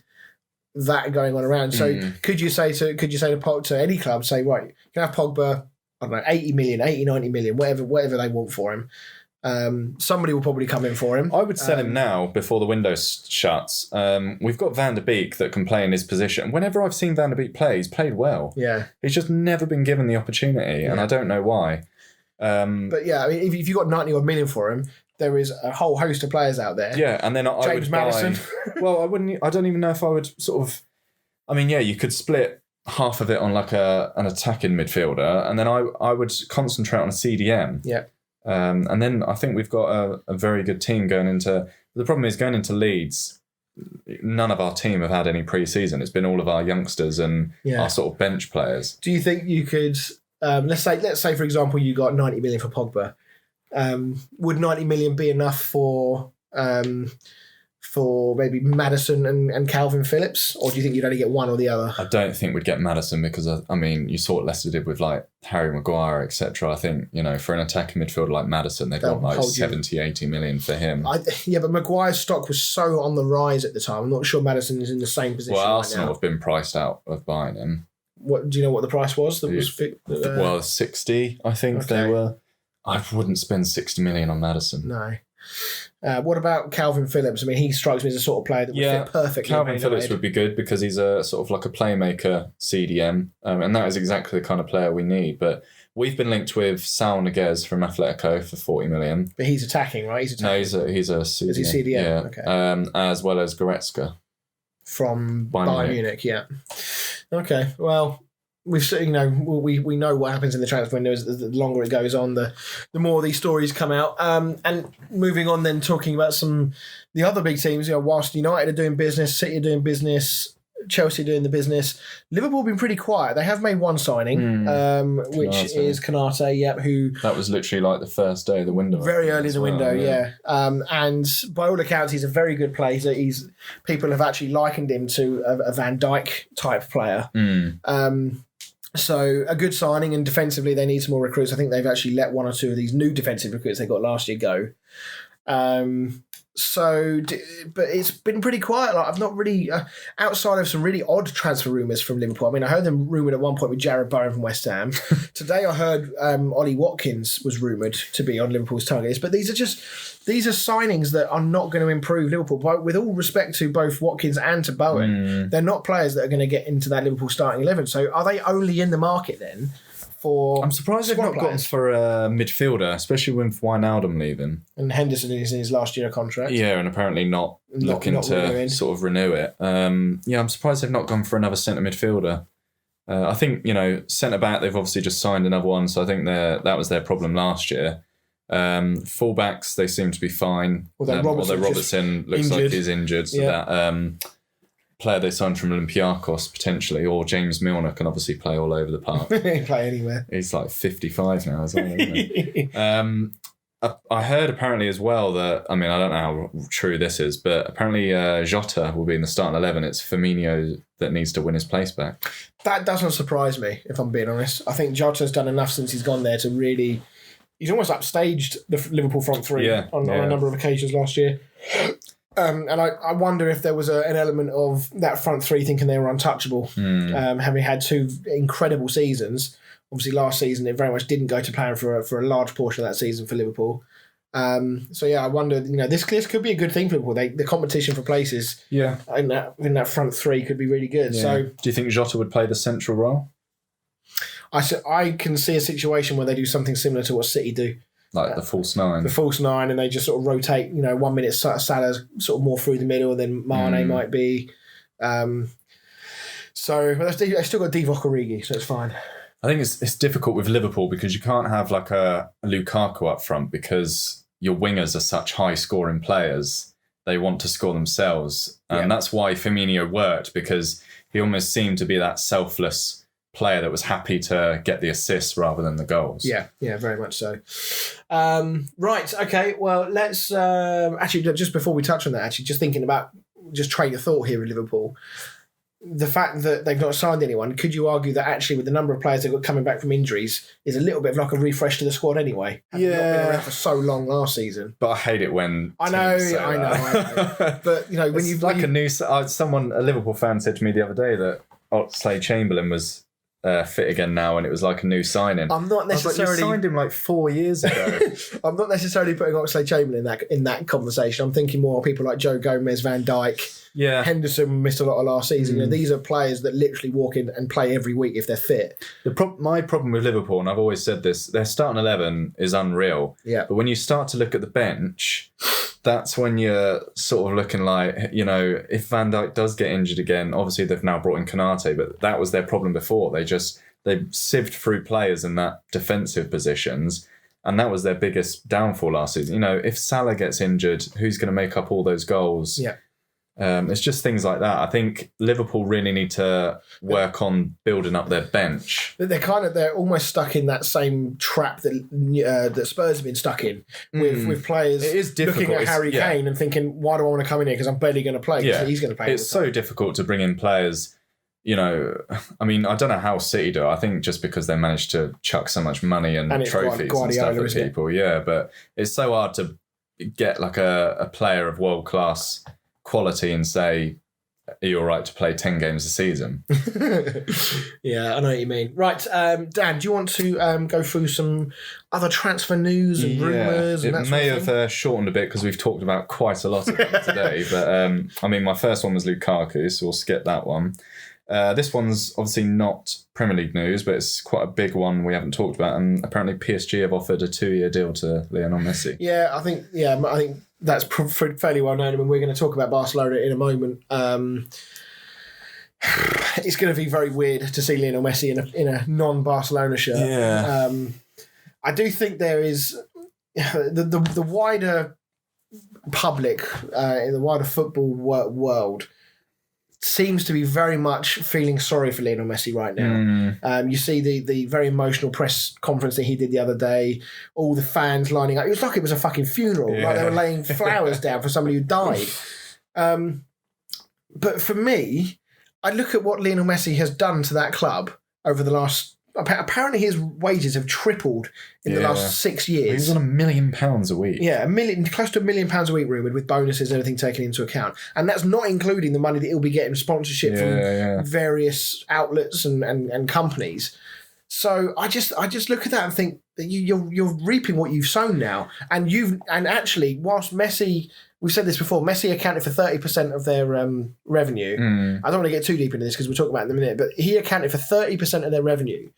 that going on around? So could you say to any club, say, right, you can have Pogba, I don't know, 80 million, 80, 90 million, whatever they want for him. Somebody will probably come in for him. I would sell him now before the window shuts. We've got Van der Beek that can play in his position. Whenever I've seen Van der Beek play, he's played well. Yeah. He's just never been given the opportunity, and I don't know why. But yeah, I mean, if you've got 90 odd million for him, there is a whole host of players out there. Yeah, and then I James would Maddison. Well, I don't even know if I would sort of. I mean, yeah, you could split half of it on like an attacking midfielder, and then I would concentrate on a CDM. Yeah. And then I think we've got a very good team going into. The problem is going into Leeds. None of our team have had any pre-season. It's been all of our youngsters and our sort of bench players. Do you think you could? Let's say for example, you got 90 million for Pogba. Would 90 million be enough for maybe Maddison and Calvin Phillips, or do you think you'd only get one or the other? I don't think we'd get Maddison because you saw what Leicester did with like Harry Maguire, etc. I think for an attacking midfielder like Maddison, they'd want like 70, 80 million for him. But Maguire's stock was so on the rise at the time. I'm not sure Maddison is in the same position. Well, Arsenal have been priced out of buying him. What do you know? What the price was? Well, 60. I think they were. I wouldn't spend 60 million on Maddison. No. What about Calvin Phillips? I mean, he strikes me as a sort of player that would fit perfectly. Calvin Phillips would be good because he's a sort of like a playmaker CDM, and that is exactly the kind of player we need. But we've been linked with Saul Niguez from Atletico for 40 million. But he's attacking, right? He's attacking. No, he's a CDM. Is he CDM? Yeah. Okay. As well as Goretzka. From Bayern Munich, yeah. Okay, well, we've we know what happens in the transfer window. The longer it goes on, the more these stories come out. And moving on, then talking about the other big teams. Whilst United are doing business, City are doing business, Chelsea doing the business, Liverpool have been pretty quiet. They have made one signing, which is Konate. Yep, who that was literally like the first day of the window. Very early in the window, yeah. And by all accounts, he's a very good player. People have actually likened him to a Van Dijk type player. So a good signing, and defensively they need some more recruits. I think they've actually let one or two of these new defensive recruits they got last year go. But it's been pretty quiet. Like, I've not really, outside of some really odd transfer rumours from Liverpool. I mean, I heard them rumoured at one point with Jarrod Bowen from West Ham. Today I heard Ollie Watkins was rumoured to be on Liverpool's target list. But these are signings that are not going to improve Liverpool. But with all respect to both Watkins and to Bowen, they're not players that are going to get into that Liverpool starting 11. So are they only in the market then? I'm surprised they've not gone for a midfielder, especially with Wijnaldum leaving. And Henderson is in his last year of contract. Yeah, and apparently not looking to renewing. Sort of renew it. I'm surprised they've not gone for another centre midfielder. I think, centre back, they've obviously just signed another one, so I think that was their problem last year. Fullbacks, they seem to be fine. Although Robertson looks like he's injured, so that player they signed from Olympiacos potentially, or James Milner can obviously play all over the park. He can play anywhere. He's like 55 now as well, isn't he? I heard apparently as well that, I mean, I don't know how true this is, but apparently Jota will be in the starting 11. It's Firmino that needs to win his place back. That doesn't surprise me, if I'm being honest. I think Jota's done enough since he's gone there to really... He's almost upstaged the Liverpool front three on a number of occasions last year. And I wonder if there was an element of that front three thinking they were untouchable, having had two incredible seasons. Obviously, last season it very much didn't go to plan for a large portion of that season for Liverpool. I wonder. This could be a good thing for Liverpool. The competition for places, in that front three could be really good. Yeah. So, do you think Jota would play the central role? I can see a situation where they do something similar to what City do. Like the false nine. The false nine, and they just sort of rotate, 1 minute Salah's sort of more through the middle, and then Mane might be. So they've still got Divock Origi, so it's fine. I think it's difficult with Liverpool because you can't have like a Lukaku up front because your wingers are such high-scoring players. They want to score themselves. And that's why Firmino worked, because he almost seemed to be that selfless player that was happy to get the assists rather than the goals. Yeah, very much so. Right, okay, well, let's... actually, just before we touch on that, just thinking about just train of thought here with Liverpool, the fact that they've not signed anyone, could you argue that actually with the number of players they've got coming back from injuries is a little bit of like a refresh to the squad anyway? Having not been around for so long last season. But I hate it when I know. But, when you've... like a Liverpool fan said to me the other day that Oxlade-Chamberlain was... fit again now, and it was like a new signing. I'm not necessarily... you signed him like 4 years ago. I'm not necessarily putting Oxlade-Chamberlain in that conversation. I'm thinking more people like Joe Gomez, Van Dijk, Henderson missed a lot of last season. These are players that literally walk in and play every week if they're fit. My problem with Liverpool, and I've always said this, their starting 11 is unreal. Yeah. But when you start to look at the bench, that's when you're sort of looking like, if Van Dijk does get injured again, obviously they've now brought in Konate, but that was their problem before. They sieved through players in that defensive positions, and that was their biggest downfall last season. If Salah gets injured, who's going to make up all those goals? Yeah. It's just things like that. I think Liverpool really need to work on building up their bench. They're almost stuck in that same trap that Spurs have been stuck in with players looking at Harry Kane and thinking, why do I want to come in here? Because I'm barely going to play. Yeah. He's going to play. It's so difficult to bring in players. I mean, I don't know how City do. I think just because they managed to chuck so much money and trophies and stuff at people. Yeah, but it's so hard to get like a player of world class quality and say, are you all right to play 10 games a season? Yeah, I know what you mean. Right, Dan, do you want to go through some other transfer news and rumours? It may have shortened a bit because we've talked about quite a lot of them today. But my first one was Lukaku, so we'll skip that one. This one's obviously not Premier League news, but it's quite a big one we haven't talked about. And apparently PSG have offered a 2-year deal to Lionel Messi. Yeah, I think that's fairly well known. I mean, we're going to talk about Barcelona in a moment. It's going to be very weird to see Lionel Messi in a non-Barcelona shirt. Yeah. I do think there is the wider public in the wider football world seems to be very much feeling sorry for Lionel Messi right now. You see the very emotional press conference that he did the other day, all the fans lining up. It was like it was a fucking funeral. Yeah. Like they were laying flowers down for somebody who died. But for me, I look at what Lionel Messi has done to that club over the last... Apparently his wages have tripled in the last 6 years. He's on £1 million a week. Yeah, close to £1 million a week rumoured, with bonuses and everything taken into account. And that's not including the money that he'll be getting sponsorship from various outlets and companies. So I just look at that and think that you're reaping what you've sown now. And actually, whilst Messi, we've said this before, Messi accounted for 30% of their revenue. I don't want to get too deep into this because we'll talk about it in a minute, but he accounted for 30% of their revenue,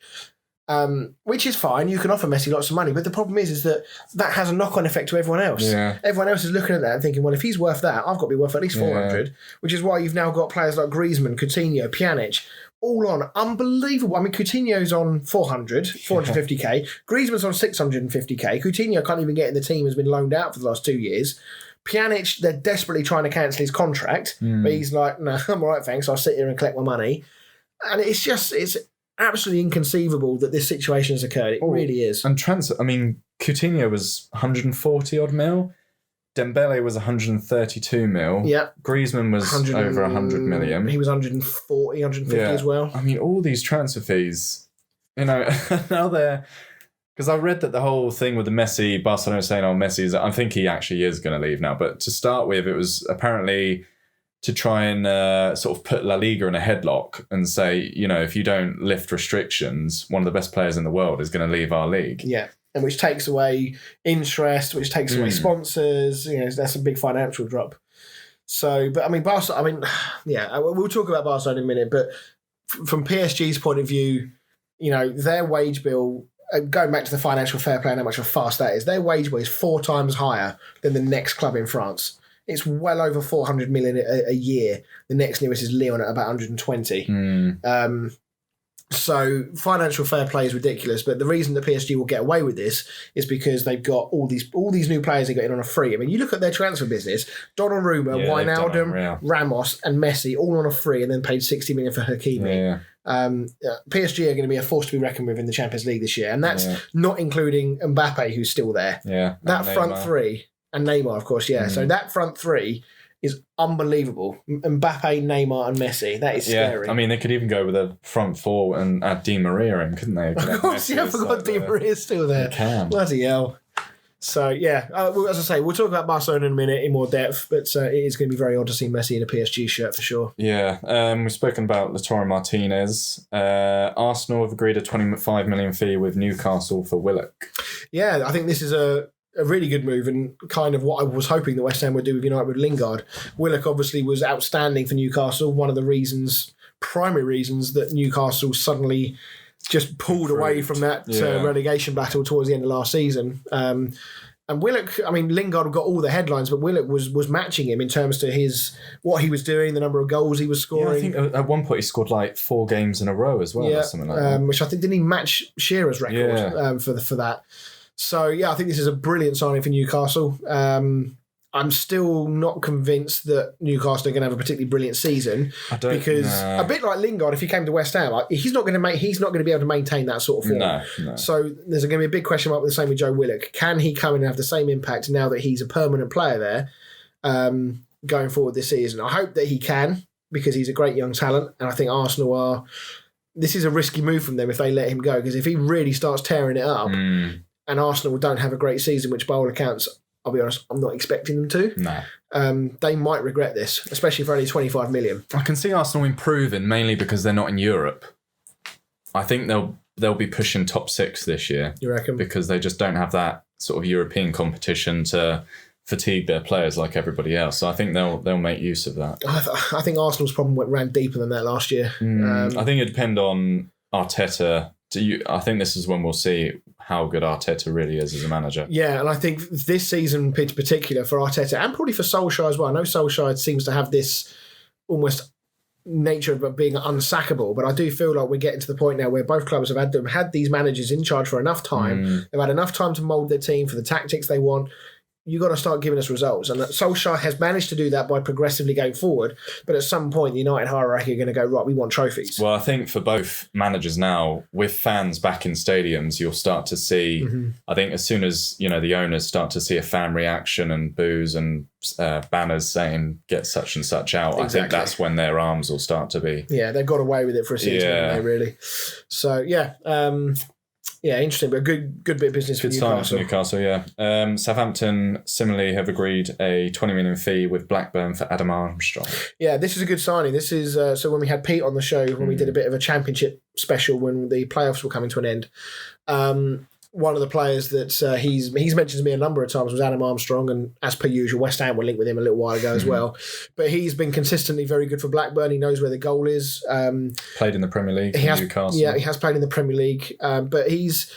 which is fine. You can offer Messi lots of money, but the problem is that has a knock-on effect to everyone else. Yeah. Everyone else is looking at that and thinking, well, if he's worth that, I've got to be worth at least 400, which is why you've now got players like Griezmann, Coutinho, Pjanic, all on unbelievable. I mean, Coutinho's on 450k. Griezmann's on 650k. Coutinho can't even get in the team, has been loaned out for the last 2 years. Pjanic, they're desperately trying to cancel his contract, but he's like, no, I'm all right, thanks. I'll sit here and collect my money. And it's absolutely inconceivable that this situation has occurred. It really is. And Coutinho was 140 odd mil. Dembele was 132 mil. Yeah. Griezmann was over 100 million. He was 140, 150 as well. I mean, all these transfer fees, now they're... Because I read that the whole thing with the Messi, Barcelona saying, I think he actually is going to leave now. But to start with, it was apparently to try and sort of put La Liga in a headlock and say, if you don't lift restrictions, one of the best players in the world is going to leave our league. Yeah. And which takes away interest, which takes away sponsors. That's a big financial drop. So, but I mean, Barcelona, we'll talk about Barcelona in a minute, but from PSG's point of view, their wage bill, going back to the financial fair play and how much of a farce that is, their wage bill is 4 times higher than the next club in France. It's well over 400 million a year. The next nearest is Lyon at about 120. So financial fair play is ridiculous, but the reason that PSG will get away with this is because they've got all these new players they got in on a free. I mean, you look at their transfer business: Donnarumma, Wijnaldum, Ramos, and Messi all on a free, and then paid 60 million for Hakimi. PSG are going to be a force to be reckoned with in the Champions League this year, and that's not including Mbappe, who's still there. Yeah, that front three, and Neymar, of course. Yeah, so that front three is unbelievable. Mbappe, Neymar, and Messi. That is scary. I mean, they could even go with a front four and add Di Maria in, couldn't they? Of course, I forgot Di Maria's still there. They can. Bloody hell. So, as I say, we'll talk about Barcelona in a minute in more depth, but it is going to be very odd to see Messi in a PSG shirt for sure. Yeah, we've spoken about Lautaro Martinez. Arsenal have agreed a 25 million fee with Newcastle for Willock. Yeah, I think this is a really good move and kind of what I was hoping that West Ham would do with United with Lingard. Willock obviously was outstanding for Newcastle, one of the primary reasons that Newcastle suddenly just pulled away from that relegation battle towards the end of last season. And Willock, I mean, Lingard got all the headlines, but Willock was matching him in terms to what he was doing, the number of goals he was scoring. Yeah, I think at one point he scored like 4 games in a row as well, or something like that. Which I think didn't he match Shearer's record for that. So, I think this is a brilliant signing for Newcastle. I'm still not convinced that Newcastle are going to have a particularly brilliant season because a bit like Lingard, if he came to West Ham, he's not going to be able to maintain that sort of form. No. So there's going to be a big question mark with the same with Joe Willock. Can he come in and have the same impact now that he's a permanent player there going forward this season? I hope that he can because he's a great young talent, and I think Arsenal are. This is a risky move from them if they let him go because if he really starts tearing it up. And Arsenal don't have a great season, which by all accounts I'll be honest, I'm not expecting them to. No. They might regret this, especially for only 25 million. I can see Arsenal improving mainly because they're not in Europe. I think they'll be pushing top 6 this year. You reckon? Because they just don't have that sort of European competition to fatigue their players like everybody else. So I think they'll make use of that. I think Arsenal's problem ran deeper than that last year. I think it depend on Arteta. I think this is when we'll see how good Arteta really is as a manager. Yeah, and I think this season in particular for Arteta and probably for Solskjaer as well. I know Solskjaer seems to have this almost nature of being unsackable, but I do feel like we're getting to the point now where both clubs have had these managers in charge for enough time. They've had enough time to mould their team for the tactics they want. You got to start giving us results. And Solskjaer has managed to do that by progressively going forward. But at some point, the United hierarchy are going to go, right, we want trophies. Well, I think for both managers now, with fans back in stadiums, you'll start to see, I think as soon as, the owners start to see a fan reaction and boos and banners saying, get such and such out, exactly. I think that's when their arms will start to be. Yeah, they've got away with it for a season, haven't they, really? So, yeah. Yeah, interesting, but a good bit of business for Newcastle. Newcastle, yeah. Southampton similarly have agreed a 20 million fee with Blackburn for Adam Armstrong. Yeah, this is a good signing. This is so when we had Pete on the show, when we did a bit of a championship special when the playoffs were coming to an end. One of the players that he's mentioned to me a number of times was Adam Armstrong, and as per usual, West Ham were linked with him a little while ago as well. But he's been consistently very good for Blackburn. He knows where the goal is. Played in the Premier League for Newcastle. Yeah, he has played in the Premier League. But he's,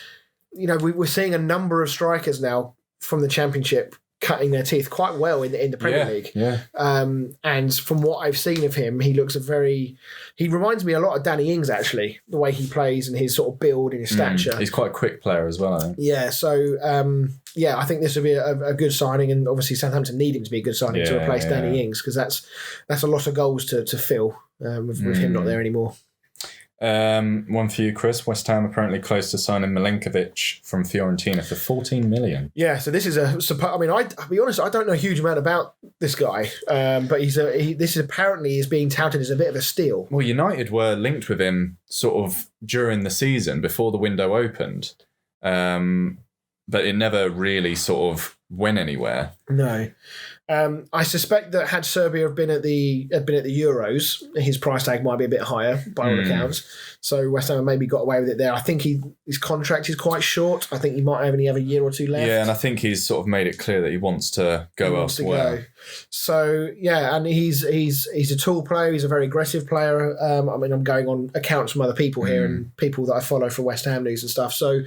we're seeing a number of strikers now from the Championship cutting their teeth quite well in the Premier League. Yeah. And from what I've seen of him, he looks he reminds me a lot of Danny Ings, actually, the way he plays and his sort of build and his stature. He's quite a quick player as well, I think. Yeah, so I think this would be a good signing, and obviously Southampton need him to be a good signing to replace Danny Ings, because that's a lot of goals to fill with him not there anymore. One for you, Chris. West Ham apparently close to signing Milenkovic from Fiorentina for 14 million. Yeah, so this is I'll be honest, I don't know a huge amount about this guy, but this apparently is being touted as a bit of a steal. Well, United were linked with him sort of during the season before the window opened, but it never really sort of went anywhere. No. I suspect that had Serbia been at the Euros, his price tag might be a bit higher by all accounts. So West Ham maybe got away with it there. I think his contract is quite short. I think he might only have a year or two left. Yeah, and I think he's sort of made it clear that he wants to go elsewhere. So yeah, and he's a tall player. He's a very aggressive player. I'm going on accounts from other people here and people that I follow for West Ham news and stuff. So.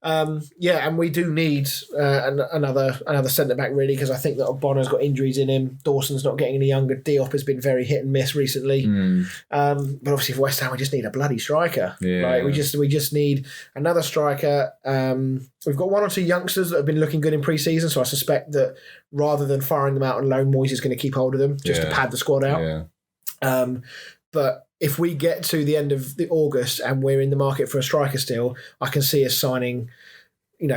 And we do need another centre-back, really, because I think that Bono's got injuries in him. Dawson's not getting any younger. Diop has been very hit and miss recently. But obviously for West Ham, we just need a bloody striker. Yeah. We just need another striker. We've got one or two youngsters that have been looking good in pre-season, so I suspect that rather than firing them out on loan, Moyes is going to keep hold of them just to pad the squad out. Yeah. But if we get to the end of August and we're in the market for a striker still, I can see us signing,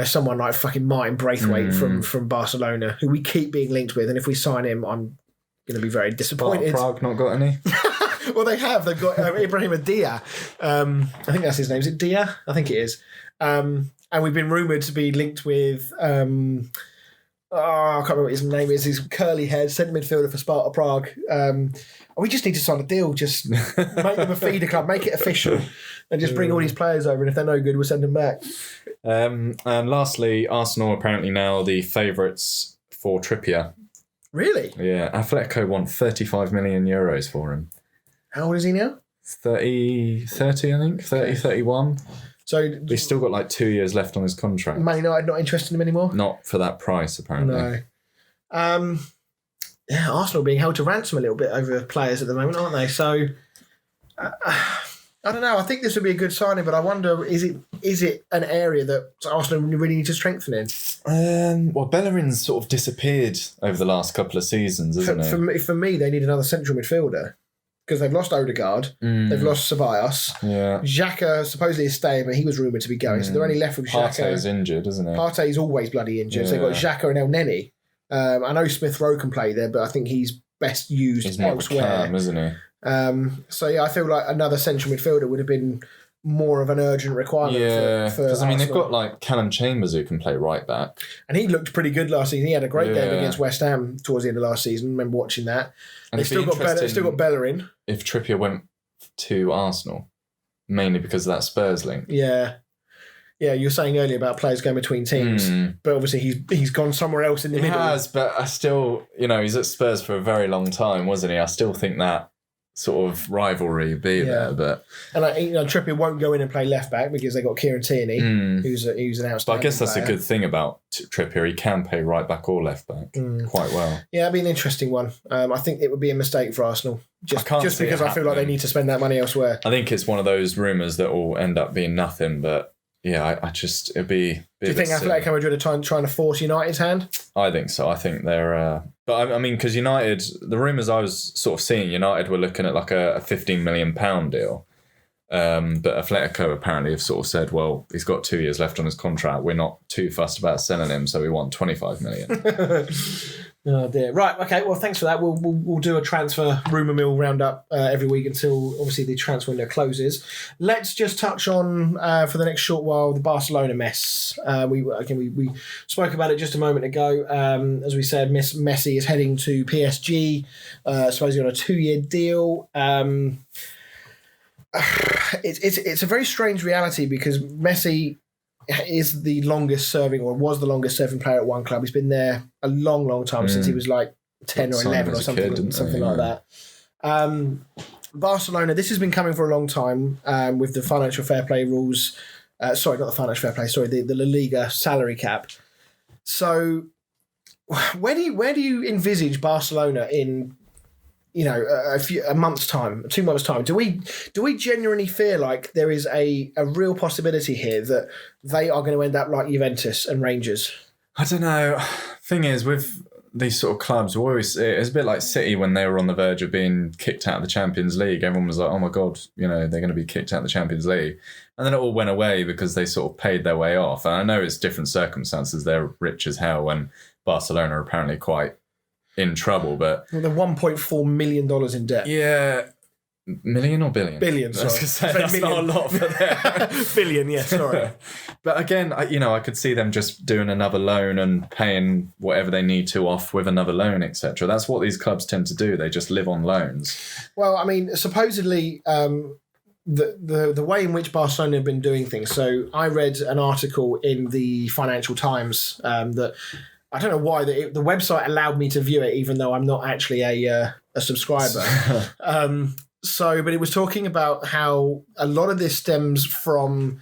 someone like fucking Martin Braithwaite from Barcelona, who we keep being linked with. And if we sign him, I'm going to be very disappointed. Prague not got any? Well, they have. They've got Ibrahim Dia. I think that's his name. Is it Dia? I think it is. And we've been rumoured to be linked with... I can't remember what his name is. His curly head centre midfielder for Sparta Prague. We just need to sign a deal. Just make them a feeder club, make it official, and just bring all these players over. And if they're no good, we'll send them back. And lastly, Arsenal apparently now the favourites for Trippier. Really? Yeah, Atletico want 35 million euros for him. How old is he now? 30 I think. 30, 31. So he's still got like 2 years left on his contract. Man United not interested in him anymore? Not for that price, apparently. No. Arsenal being held to ransom a little bit over players at the moment, aren't they? So I don't know. I think this would be a good signing, but I wonder, is it an area that Arsenal really need to strengthen in? Well, Bellerin's sort of disappeared over the last couple of seasons, isn't it? For me, they need another central midfielder. Because they've lost Odegaard, they've lost Ceballos. Yeah. Xhaka supposedly is staying, but he was rumoured to be going. So they're only left with Xhaka. Partey's injured, isn't he? Partey's always bloody injured. So they've got Xhaka and El Neni. I know Smith Rowe can play there, but I think he's best used elsewhere. He's more calm, isn't he? I feel like another central midfielder would have been more of an urgent requirement. Yeah, for because I mean they've Arsenal. got like Callum Chambers who can play right back. And he looked pretty good last season. He had a great game Yeah. against West Ham towards the end of last season. I remember watching that. And They still got Bella in. If Trippier went to Arsenal, mainly because of that Spurs link. Yeah. Yeah, you were saying earlier about players going between teams, but obviously he's gone somewhere else in the middle. He has, but I still, he's at Spurs for a very long time, wasn't he? I still think that sort of rivalry be there, but and Trippier won't go in and play left back because they got Kieran Tierney, who's an outstanding. But I guess that's player. a good thing about Trippier. He can play right back or left back quite well. Yeah, it'd be an interesting one. I think it would be a mistake for Arsenal just because I feel like they need to spend that money elsewhere. I think it's one of those rumours that will end up being nothing, but. Yeah, it'd be. Do you think Atletico Madrid are trying to force United's hand? I think so. I think they're. But I mean, because United, the rumours I was sort of seeing, United were looking at like a £15 million deal. But Atletico apparently have sort of said, well, he's got 2 years left on his contract. We're not too fussed about selling him, so we want 25 million. Oh dear. Right. Okay. Well, thanks for that. We'll do a transfer rumour mill roundup every week until obviously the transfer window closes. Let's just touch on for the next short while the Barcelona mess. We spoke about it just a moment ago. As we said, Messi is heading to PSG, supposedly on a 2-year deal. It's a very strange reality because Messi is the longest serving, or was the longest serving player at one club. He's been there a long, long time since he was like 10 or 11 or something like that. Barcelona, this has been coming for a long time with the financial fair play rules. Sorry, not the financial fair play. Sorry, the La Liga salary cap. So, where do you envisage Barcelona in? A month's time, 2 months' time. Do we genuinely feel like there is a real possibility here that they are going to end up like Juventus and Rangers? I don't know. Thing is, with these sort of clubs, it's a bit like City when they were on the verge of being kicked out of the Champions League. Everyone was like, oh my God, they're going to be kicked out of the Champions League. And then it all went away because they sort of paid their way off. And I know it's different circumstances. They're rich as hell, and Barcelona are apparently quite in trouble, but they're $1.4 million in debt. Yeah, million or billion? Billion. Sorry, that's not a lot for them. Billion. Yeah, sorry. But again, I could see them just doing another loan and paying whatever they need to off with another loan, etc. That's what these clubs tend to do. They just live on loans. Well, I mean, supposedly. The way in which Barcelona have been doing things. So I read an article in the Financial Times that. I don't know why the website allowed me to view it, even though I'm not actually a subscriber. But it was talking about how a lot of this stems from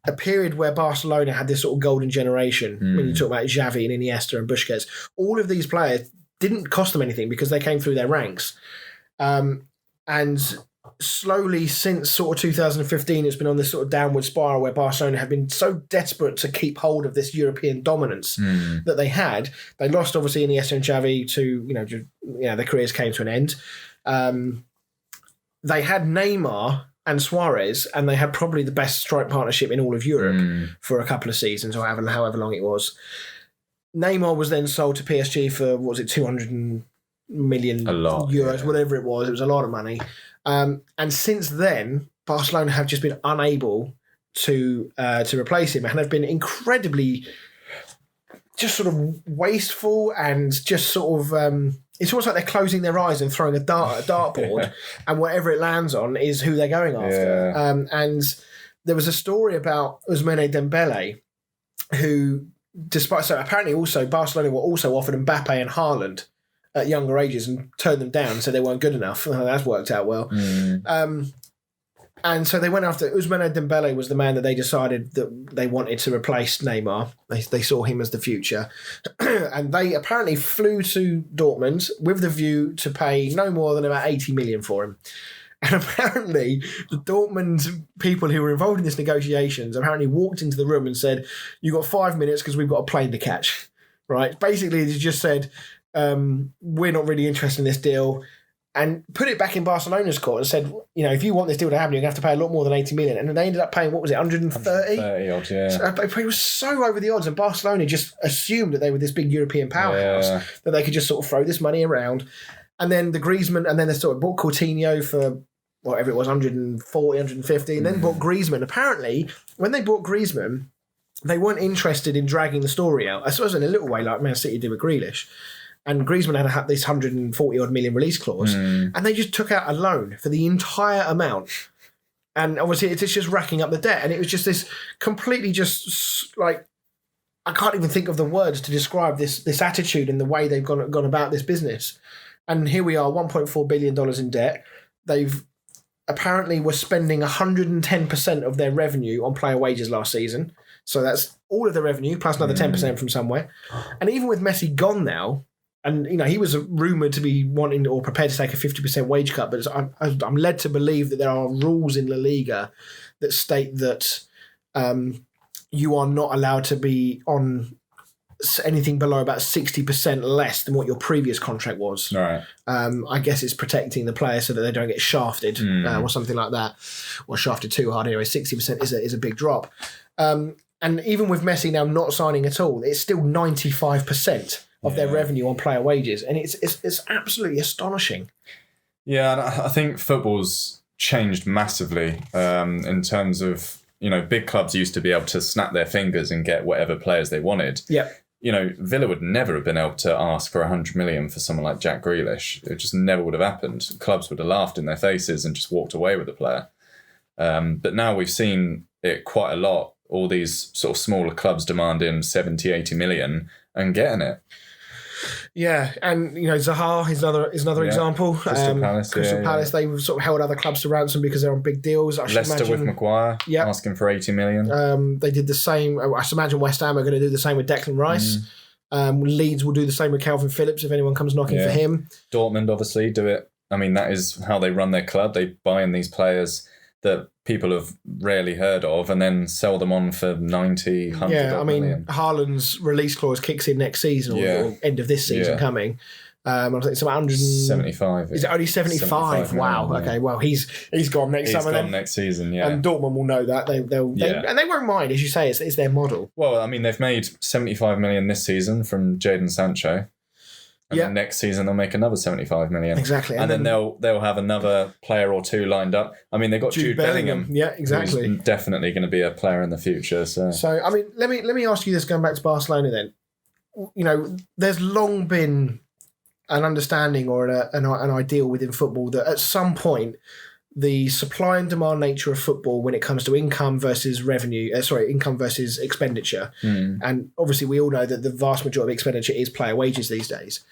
a period where Barcelona had this sort of golden generation. When you talk about Xavi and Iniesta and Busquets, all of these players didn't cost them anything because they came through their ranks. And slowly since sort of 2015, it's been on this sort of downward spiral where Barcelona have been so desperate to keep hold of this European dominance that they had. They lost obviously Iniesta and Xavi to their careers came to an end. They had Neymar and Suarez, and they had probably the best strike partnership in all of Europe for a couple of seasons or however long it was. Neymar was then sold to PSG for, what was it, 200 million euros, whatever it was. It was a lot of money. And since then, Barcelona have just been unable to replace him and have been incredibly just sort of wasteful and just sort of it's almost like they're closing their eyes and throwing a dartboard and whatever it lands on is who they're going after. Yeah. And there was a story about Ousmane Dembele who, so apparently also Barcelona were also offered Mbappe and Haaland at younger ages and turned them down, so they weren't good enough. That's worked out well. And so they went after Ousmane Dembele was the man that they decided that they wanted to replace Neymar. They saw him as the future. And they apparently flew to Dortmund with the view to pay no more than about 80 million for him. And apparently the Dortmund people who were involved in these negotiations apparently walked into the room and said, "You got 5 minutes because we've got a plane to catch." Right? Basically, they just said, we're not really interested in this deal, and put it back in Barcelona's court and said, if you want this deal to happen, you're going to have to pay a lot more than 80 million. And they ended up paying, what was it, 130? 130 odds, yeah. So it was so over the odds, and Barcelona just assumed that they were this big European powerhouse, that they could just sort of throw this money around. And then the Griezmann, and then they sort of bought Coutinho for whatever it was, 140, 150, and then bought Griezmann. Apparently, when they bought Griezmann, they weren't interested in dragging the story out. I suppose in a little way, like Man City did with Grealish. And Griezmann had this 140 odd million release clause, and they just took out a loan for the entire amount. And obviously, it's just racking up the debt. And it was just this completely just like, I can't even think of the words to describe this attitude and the way they've gone about this business. And here we are, $1.4 billion in debt. They've apparently were spending 110% of their revenue on player wages last season. So that's all of the revenue plus another 10% from somewhere. And even with Messi gone now, and he was rumoured to be wanting or prepared to take a 50% wage cut, but I'm led to believe that there are rules in La Liga that state that you are not allowed to be on anything below about 60% less than what your previous contract was. Right. I guess it's protecting the player so that they don't get shafted or something like that, or shafted too hard. Anyway, 60% is a big drop. And even with Messi now not signing at all, it's still 95% of their revenue on player wages, and it's absolutely astonishing. Yeah, and I think football's changed massively in terms of, big clubs used to be able to snap their fingers and get whatever players they wanted. Yeah. Villa would never have been able to ask for 100 million for someone like Jack Grealish. It just never would have happened. Clubs would have laughed in their faces and just walked away with the player. But now we've seen it quite a lot. All these sort of smaller clubs demanding 70, 80 million and getting it. Yeah, and Zaha is another example. Crystal Palace, they've sort of held other clubs to ransom because they're on big deals. Leicester with Maguire, asking for 80 million. They did the same. I should imagine West Ham are going to do the same with Declan Rice. Leeds will do the same with Calvin Phillips if anyone comes knocking for him. Dortmund obviously do it. I mean, that is how they run their club. They buy in these players that people have rarely heard of and then sell them on for 90, 100 million. Haaland's release clause kicks in next season or end of this season coming. I think it's about 175. Is it only 75? Wow. Yeah. Okay. Well, he's gone next summer. He's gone next season. Yeah. And Dortmund will know that and they won't mind, as you say. It's their model. Well, I mean, they've made 75 million this season from Jadon Sancho. And then next season they'll make another 75 million. Exactly. And then they'll have another player or two lined up. I mean, they've got Jude Bellingham. Yeah, exactly. Who's definitely going to be a player in the future. So I mean, let me ask you this, going back to Barcelona then. There's long been an understanding or an ideal within football that at some point the supply and demand nature of football when it comes to income versus expenditure. And obviously we all know that the vast majority of expenditure is player wages these days.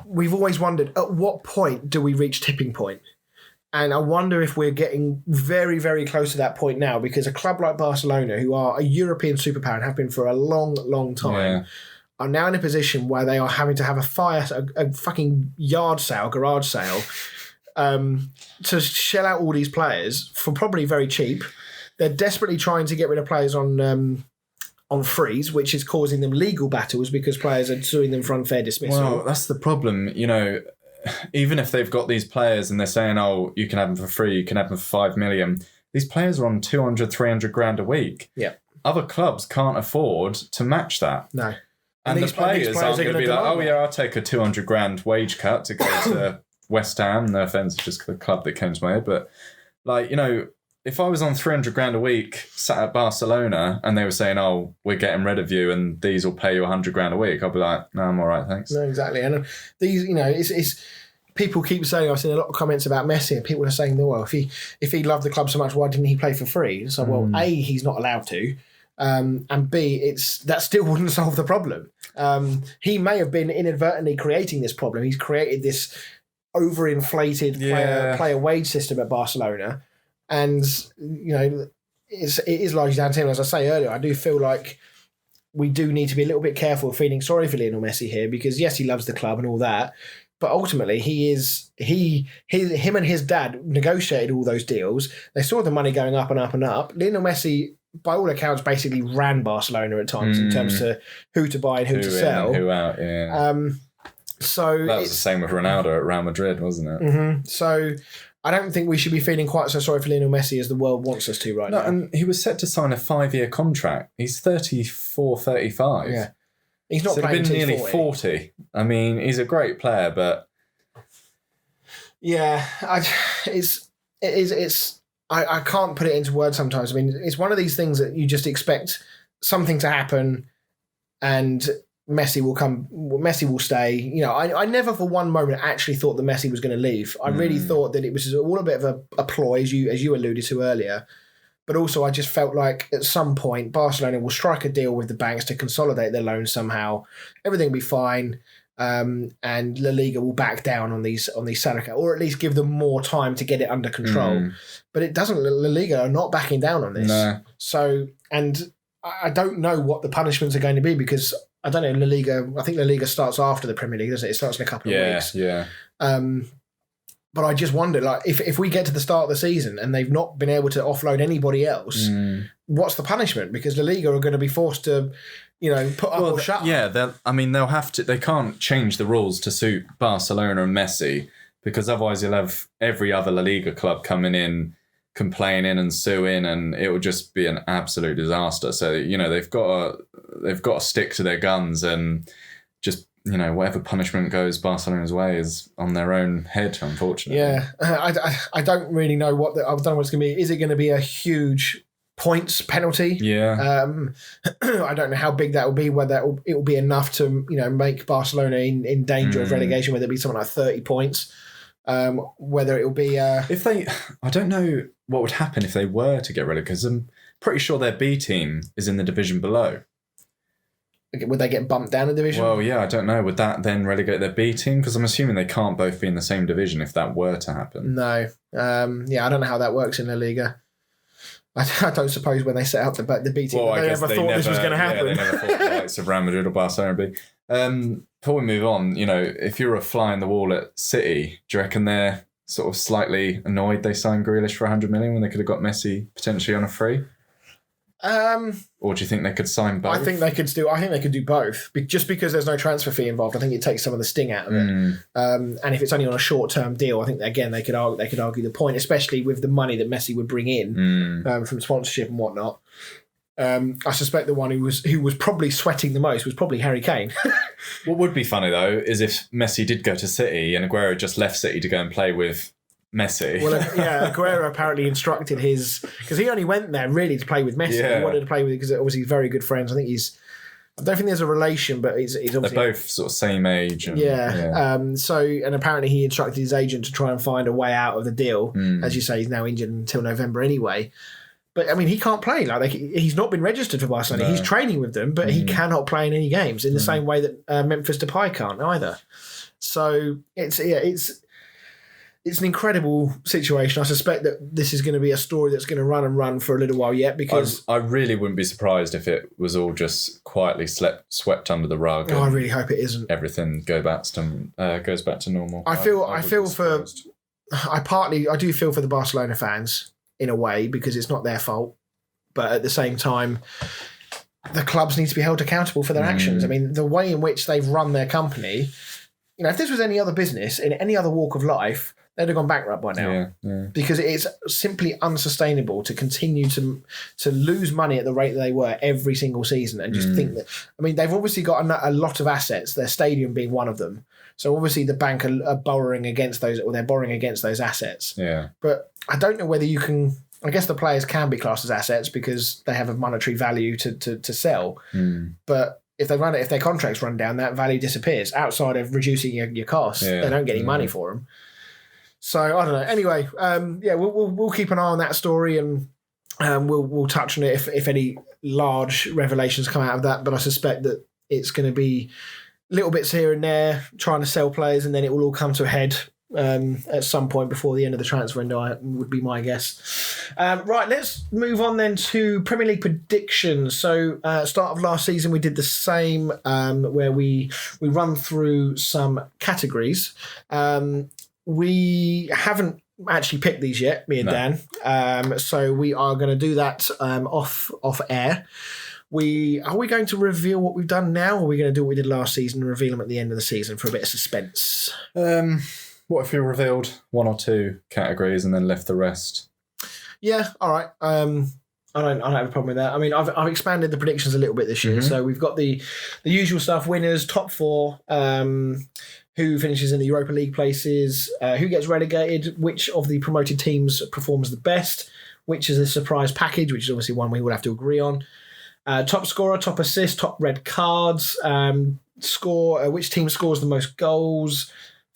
We've always wondered, at what point do we reach tipping point? And I wonder if we're getting very, very close to that point now, because a club like Barcelona, who are a European superpower and have been for a long, long time, are now in a position where they are having to have a fucking garage sale, to shell out all these players for probably very cheap. They're desperately trying to get rid of players on freeze, which is causing them legal battles because players are suing them for unfair dismissal. Well, that's the problem. Even if they've got these players and they're saying, oh, you can have them for free, you can have them for 5 million, these players are on 200, 300 grand a week. Yeah. Other clubs can't afford to match that. No. And the players aren't going to be like, oh, yeah, I'll take a 200 grand wage cut to go to West Ham. No offence, it's just the club that came to my head. But, if I was on 300 grand a week sat at Barcelona and they were saying, oh, we're getting rid of you and these will pay you 100 grand a week, I'd be like, no, I'm all right, thanks. No, exactly. And these, it's people keep saying, I've seen a lot of comments about Messi and people are saying, well, if he loved the club so much, why didn't he play for free? So, well, A, he's not allowed to. And B, that still wouldn't solve the problem. He may have been inadvertently creating this problem. He's created this overinflated player wage system at Barcelona. And, it is largely down to him. As I say earlier, I do feel like we do need to be a little bit careful of feeling sorry for Lionel Messi here, because yes, he loves the club and all that, but ultimately him and his dad negotiated all those deals. They saw the money going up and up and up. Lionel Messi, by all accounts, basically ran Barcelona at times in terms of who to buy and who to sell. And who out, yeah. So that was the same with Ronaldo at Real Madrid, wasn't it? Mm-hmm. So I don't think we should be feeling quite so sorry for Lionel Messi as the world wants us to right now. And he was set to sign a 5-year contract. He's 34, 35. Yeah. He's not playing been until nearly 40. I mean, he's a great player, but Yeah, I can't put it into words sometimes. I mean, it's one of these things that you just expect something to happen and Messi will stay. You know, I never for one moment actually thought that Messi was going to leave. I really thought that it was all a bit of a ploy, as you alluded to earlier. But also I just felt like at some point Barcelona will strike a deal with the banks to consolidate their loans somehow. Everything will be fine. And La Liga will back down on these saga, or at least give them more time to get it under control. But it doesn't. La Liga are not backing down on this. No. So, and I don't know what the punishments are going to be because I don't know. La Liga. I think La Liga starts after the Premier League, doesn't it? It starts in a couple of weeks. Yeah. But I just wonder, like, if we get to the start of the season and they've not been able to offload anybody else, what's the punishment? Because La Liga are going to be forced to, put up or shut up. Yeah, they'll have to. They can't change the rules to suit Barcelona and Messi because otherwise you'll have every other La Liga club coming in, complaining and suing, and it will just be an absolute disaster. So they've got to stick to their guns and just. Whatever punishment goes Barcelona's way is on their own head, unfortunately. Yeah, I don't really know I don't know what it's going to be. Is it going to be a huge points penalty? Yeah. I don't know how big that will be, whether it will be enough to, make Barcelona in danger of relegation, whether it be something like 30 points, whether it will be... I don't know what would happen if they were to get relegated, because I'm pretty sure their B team is in the division below. Would they get bumped down a division? Well, yeah, I don't know. Would that then relegate their B team? Because I'm assuming they can't both be in the same division if that were to happen. No. I don't know how that works in La Liga. I don't suppose when they set up the B team, they never thought this was going to happen. Yeah, they never thought the likes of Real Madrid or Barcelona would be. Before we move on, if you're a fly in the wall at City, do you reckon they're sort of slightly annoyed they signed Grealish for 100 million when they could have got Messi potentially on a free? Or do you think they could sign both? I think they could do both. Just because there's no transfer fee involved, I think it takes some of the sting out of it. And if it's only on a short-term deal, I think again they could argue the point, especially with the money that Messi would bring in from sponsorship and whatnot. I suspect the one who was probably sweating the most was probably Harry Kane. What would be funny though is if Messi did go to City and Aguero just left City to go and play with Messi. Well, Aguero apparently instructed because he only went there really to play with Messi. Yeah. He wanted to play with because obviously he's very good friends. I don't think there's a relation, but he's obviously... They're both sort of same age. And, and apparently he instructed his agent to try and find a way out of the deal. As you say, he's now injured until November anyway. But, I mean, he can't play. He's not been registered for Barcelona. No. He's training with them, but he cannot play in any games in the same way that Memphis Depay can't either. So it's an incredible situation. I suspect that this is going to be a story that's going to run for a little while yet because... I really wouldn't be surprised if it was all just quietly swept under the rug. I really hope it isn't. Everything goes back to normal. I do feel for the Barcelona fans in a way because it's not their fault. But at the same time, the clubs need to be held accountable for their actions. I mean, the way in which they've run their company... if this was any other business in any other walk of life, they'd have gone bankrupt by now. Yeah. Because it's simply unsustainable to continue to lose money at the rate that they were every single season and just think that... I mean, they've obviously got a lot of assets, their stadium being one of them. So obviously the bank are borrowing against those, or they're borrowing against those assets. Yeah. But I don't know whether you can... I guess the players can be classed as assets because they have a monetary value to sell. But... If their contracts run down, that value disappears. Outside of reducing your costs, they don't get any money for them. So I don't know. Anyway, we'll keep an eye on that story and we'll touch on it if any large revelations come out of that. But I suspect that it's going to be little bits here and there, trying to sell players, and then it will all come to a head at some point before the end of the transfer window, would be my guess. Right, let's move on then to Premier League predictions. So start of last season we did the same, where we run through some categories. We haven't actually picked these yet, me and Dan, so we are going to do that off air. Are we going to reveal what we've done now, or are we going to do what we did last season and reveal them at the end of the season for a bit of suspense? What if you revealed one or two categories and then left the rest? Yeah, all right. I don't have a problem with that. I mean, I've expanded the predictions a little bit this year, so we've got the usual stuff: winners, top four, who finishes in the Europa League places, who gets relegated, which of the promoted teams performs the best, which is a surprise package, which is obviously one we will have to agree on. Top scorer, top assist, top red cards, which team scores the most goals,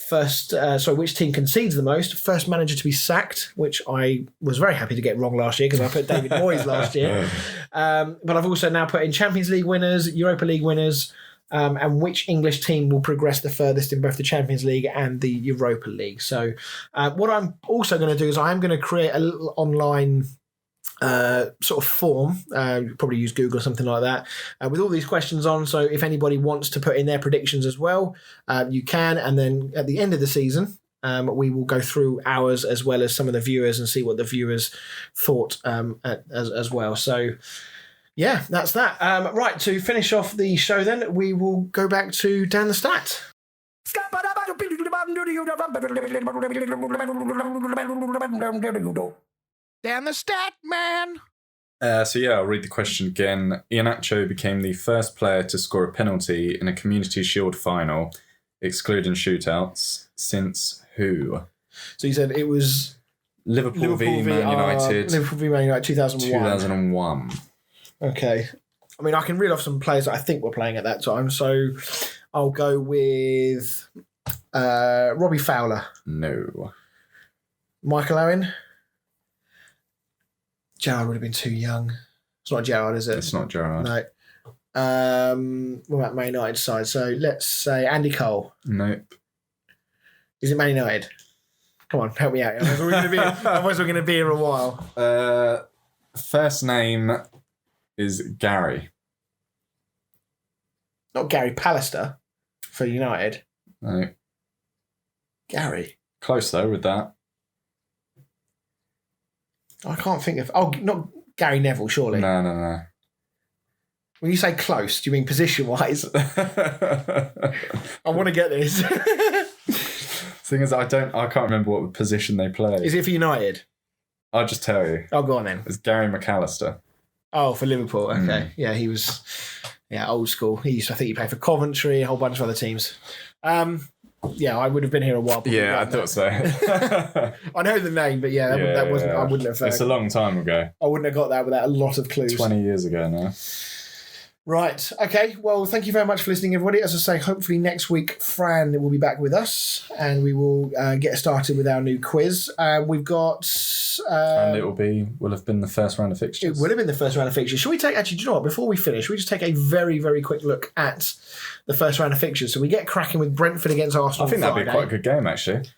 which team concedes the most, first manager to be sacked, which I was very happy to get wrong last year because I put David Moyes last year. But I've also now put in Champions League winners, Europa League winners, and which English team will progress the furthest in both the Champions League and the Europa League. So what I'm also going to do is I am going to create a little online sort of form, probably use Google or something like that, with all these questions on. So if anybody wants to put in their predictions as well, you can. And then at the end of the season, we will go through ours as well as some of the viewers and see what the viewers thought as well. So yeah, that's that. Right, to finish off the show then, we will go back to Dan the Stat. Dan the Stat Man. I'll read the question again. Iheanacho became the first player to score a penalty in a Community Shield final, excluding shootouts, since who? So you said it was Liverpool v Man United. Liverpool v Man United 2001. Okay. I mean, I can reel off some players that I think were playing at that time. So I'll go with Robbie Fowler. No. Michael Owen. Gerrard would have been too young. It's not Gerrard, is it? It's not Gerrard. No. What about Man United side? So let's say Andy Cole. Nope. Is it Man United? Come on, help me out. Otherwise we're going to be here a while. First name is Gary. Not Gary Pallister for United. No. Gary. Close though with that. I can't think of... Oh, not Gary Neville, surely. No. When you say close, do you mean position-wise? I want to get this. Thing is, I can't remember what position they play. Is it for United? I'll just tell you. Oh, go on then. It's Gary McAllister. Oh, for Liverpool. Okay. Yeah, he was old school. I think he played for Coventry, a whole bunch of other teams. Yeah, I would have been here a while. Yeah, I thought so. I know the name, but that wasn't. I wouldn't have. It's a long time ago. I wouldn't have got that without a lot of clues. 20 years ago now. Right. Okay. Well, thank you very much for listening, everybody. As I say, hopefully next week Fran will be back with us, and we will get started with our new quiz. We've got, and will have been the first round of fixtures. It will have been the first round of fixtures. Should we take? Actually, do you know what? Before we finish, we just take a very, very quick look at the first round of fixtures. So we get cracking with Brentford against Arsenal. I think that'd be quite a good game, actually.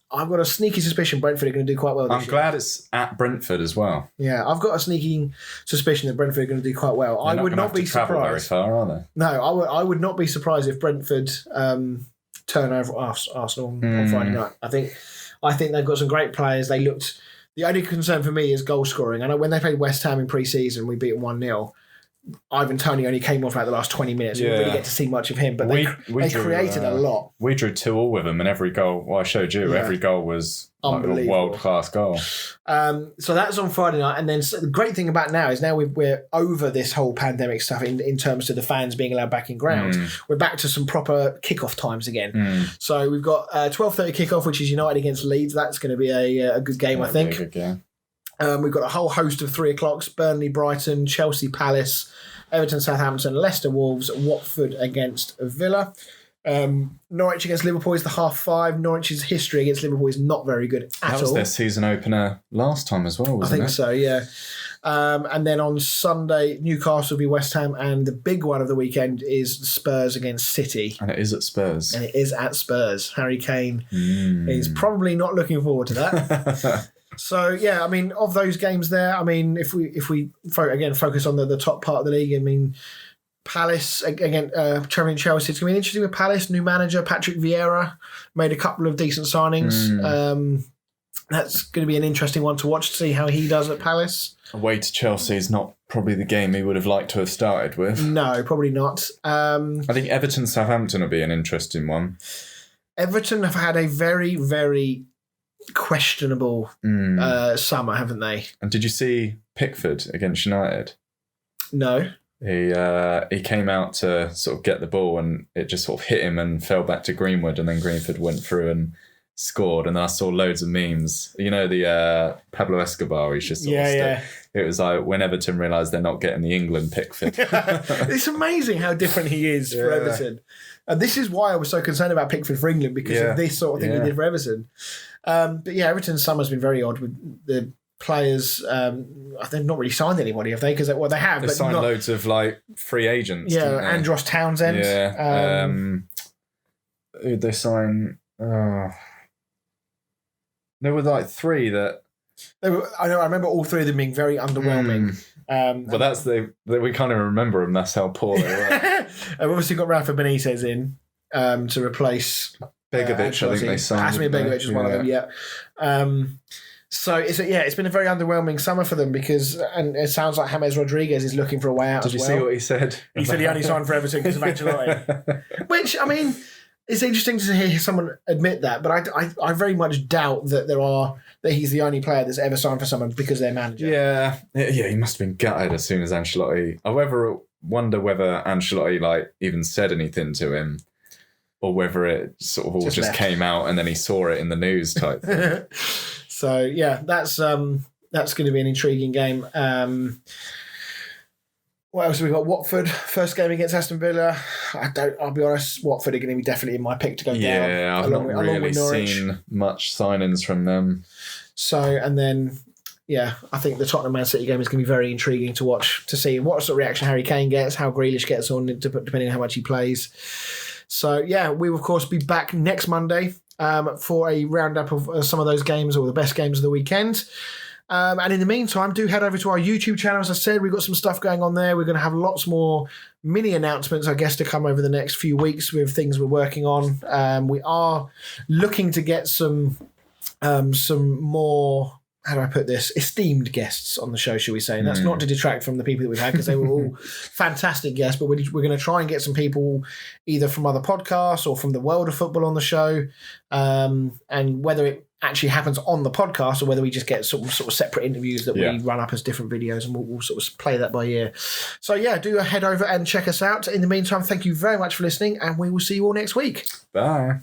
I've got a sneaky suspicion Brentford are going to do quite well this year. I'm glad it's at Brentford as well. Yeah, I've got a sneaky suspicion that Brentford are going to do quite well. I would not be surprised. Very far, are they? No, I would not be surprised if Brentford turn over Arsenal on Friday night. I think they've got some great players. The only concern for me is goal scoring. I know when they played West Ham in pre-season, we beat them 1-0. Ivan Toney only came off like the last 20 minutes. We didn't really get to see much of him, but they created a lot. We drew 2-2 with them, and every goal, I showed you, every goal was like a world-class goal. So that's on Friday night, and then the great thing about now is we're over this whole pandemic stuff in terms of the fans being allowed back in ground. We're back to some proper kickoff times again. So we've got 12:30 kickoff, which is United against Leeds. That's going to be a good game, I think. A good game. We've got a whole host of 3 o'clocks: Burnley, Brighton, Chelsea, Palace, Everton, Southampton, Leicester, Wolves, Watford against Villa. Norwich against Liverpool is the 5:30. Norwich's history against Liverpool is not very good at all. That was their season opener last time as well, wasn't it? I think so, yeah. And then on Sunday, Newcastle will be West Ham, and the big one of the weekend is Spurs against City. And it is at Spurs. Harry Kane is probably not looking forward to that. So, yeah, I mean, of those games there, I mean, if we again focus on the top part of the league, I mean, Palace, again, travelling Chelsea, it's going to be interesting with Palace. New manager, Patrick Vieira, made a couple of decent signings. That's going to be an interesting one to watch to see how he does at Palace. Away to Chelsea is not probably the game he would have liked to have started with. No, probably not. I think Everton-Southampton will be an interesting one. Everton have had a very, very questionable summer, haven't they? And did you see Pickford against United? No. He came out to sort of get the ball and it just sort of hit him and fell back to Greenwood, and then Greenwood went through and scored. And then I saw loads of memes. You know, the Pablo Escobar, he's just sort of it was like when Everton realised they're not getting the England pick fit. It's amazing how different he is for Everton. And this is why I was so concerned about Pickford for England, because of this sort of thing he did for Everton. But yeah, Everton's summer's been very odd with the players. They've not really signed anybody, have they? Because they have. They signed loads of like free agents. Yeah, Andros Townsend. Yeah. Who'd they sign? There were like three that. I remember all three of them being very underwhelming. But that's we can't even remember them. That's how poor they were. I've obviously got Rafa Benitez in to replace Begovic. I think they signed. Asmir Begovic was one of them. Yeah. So it's been a very underwhelming summer for them and it sounds like James Rodriguez is looking for a way out. Did you see what he said? He said he only signed for Everton because of Ancelotti. Which, I mean, it's interesting to hear someone admit that, but I very much doubt that he's the only player that's ever signed for someone because they're manager. Yeah, he must have been gutted as soon as Ancelotti. I wonder whether Ancelotti like even said anything to him, or whether it sort of all just came out and then he saw it in the news type thing. So yeah, that's going to be an intriguing game. What else have we got? Watford, first game against Aston Villa. I'll be honest, Watford are going to be definitely in my pick to go down. Yeah, I've not really seen much signings from them. So, and then, I think the Tottenham Man City game is going to be very intriguing to watch, to see what sort of reaction Harry Kane gets, how Grealish gets on, depending on how much he plays. So, we will, of course, be back next Monday for a roundup of some of those games, or the best games of the weekend. And in the meantime, do head over to our YouTube channel. As I said, we've got some stuff going on there. We're going to have lots more mini announcements, I guess, to come over the next few weeks with things we're working on. We are looking to get some more, how do I put this, esteemed guests on the show, shall we say. And that's not to detract from the people that we've had, because they were all fantastic guests, but we're going to try and get some people either from other podcasts or from the world of football on the show. And whether it actually happens on the podcast or whether we just get sort of separate interviews that we run up as different videos, and we'll sort of play that by ear. So do head over and check us out. In the meantime, thank you very much for listening, and we will see you all next week. Bye.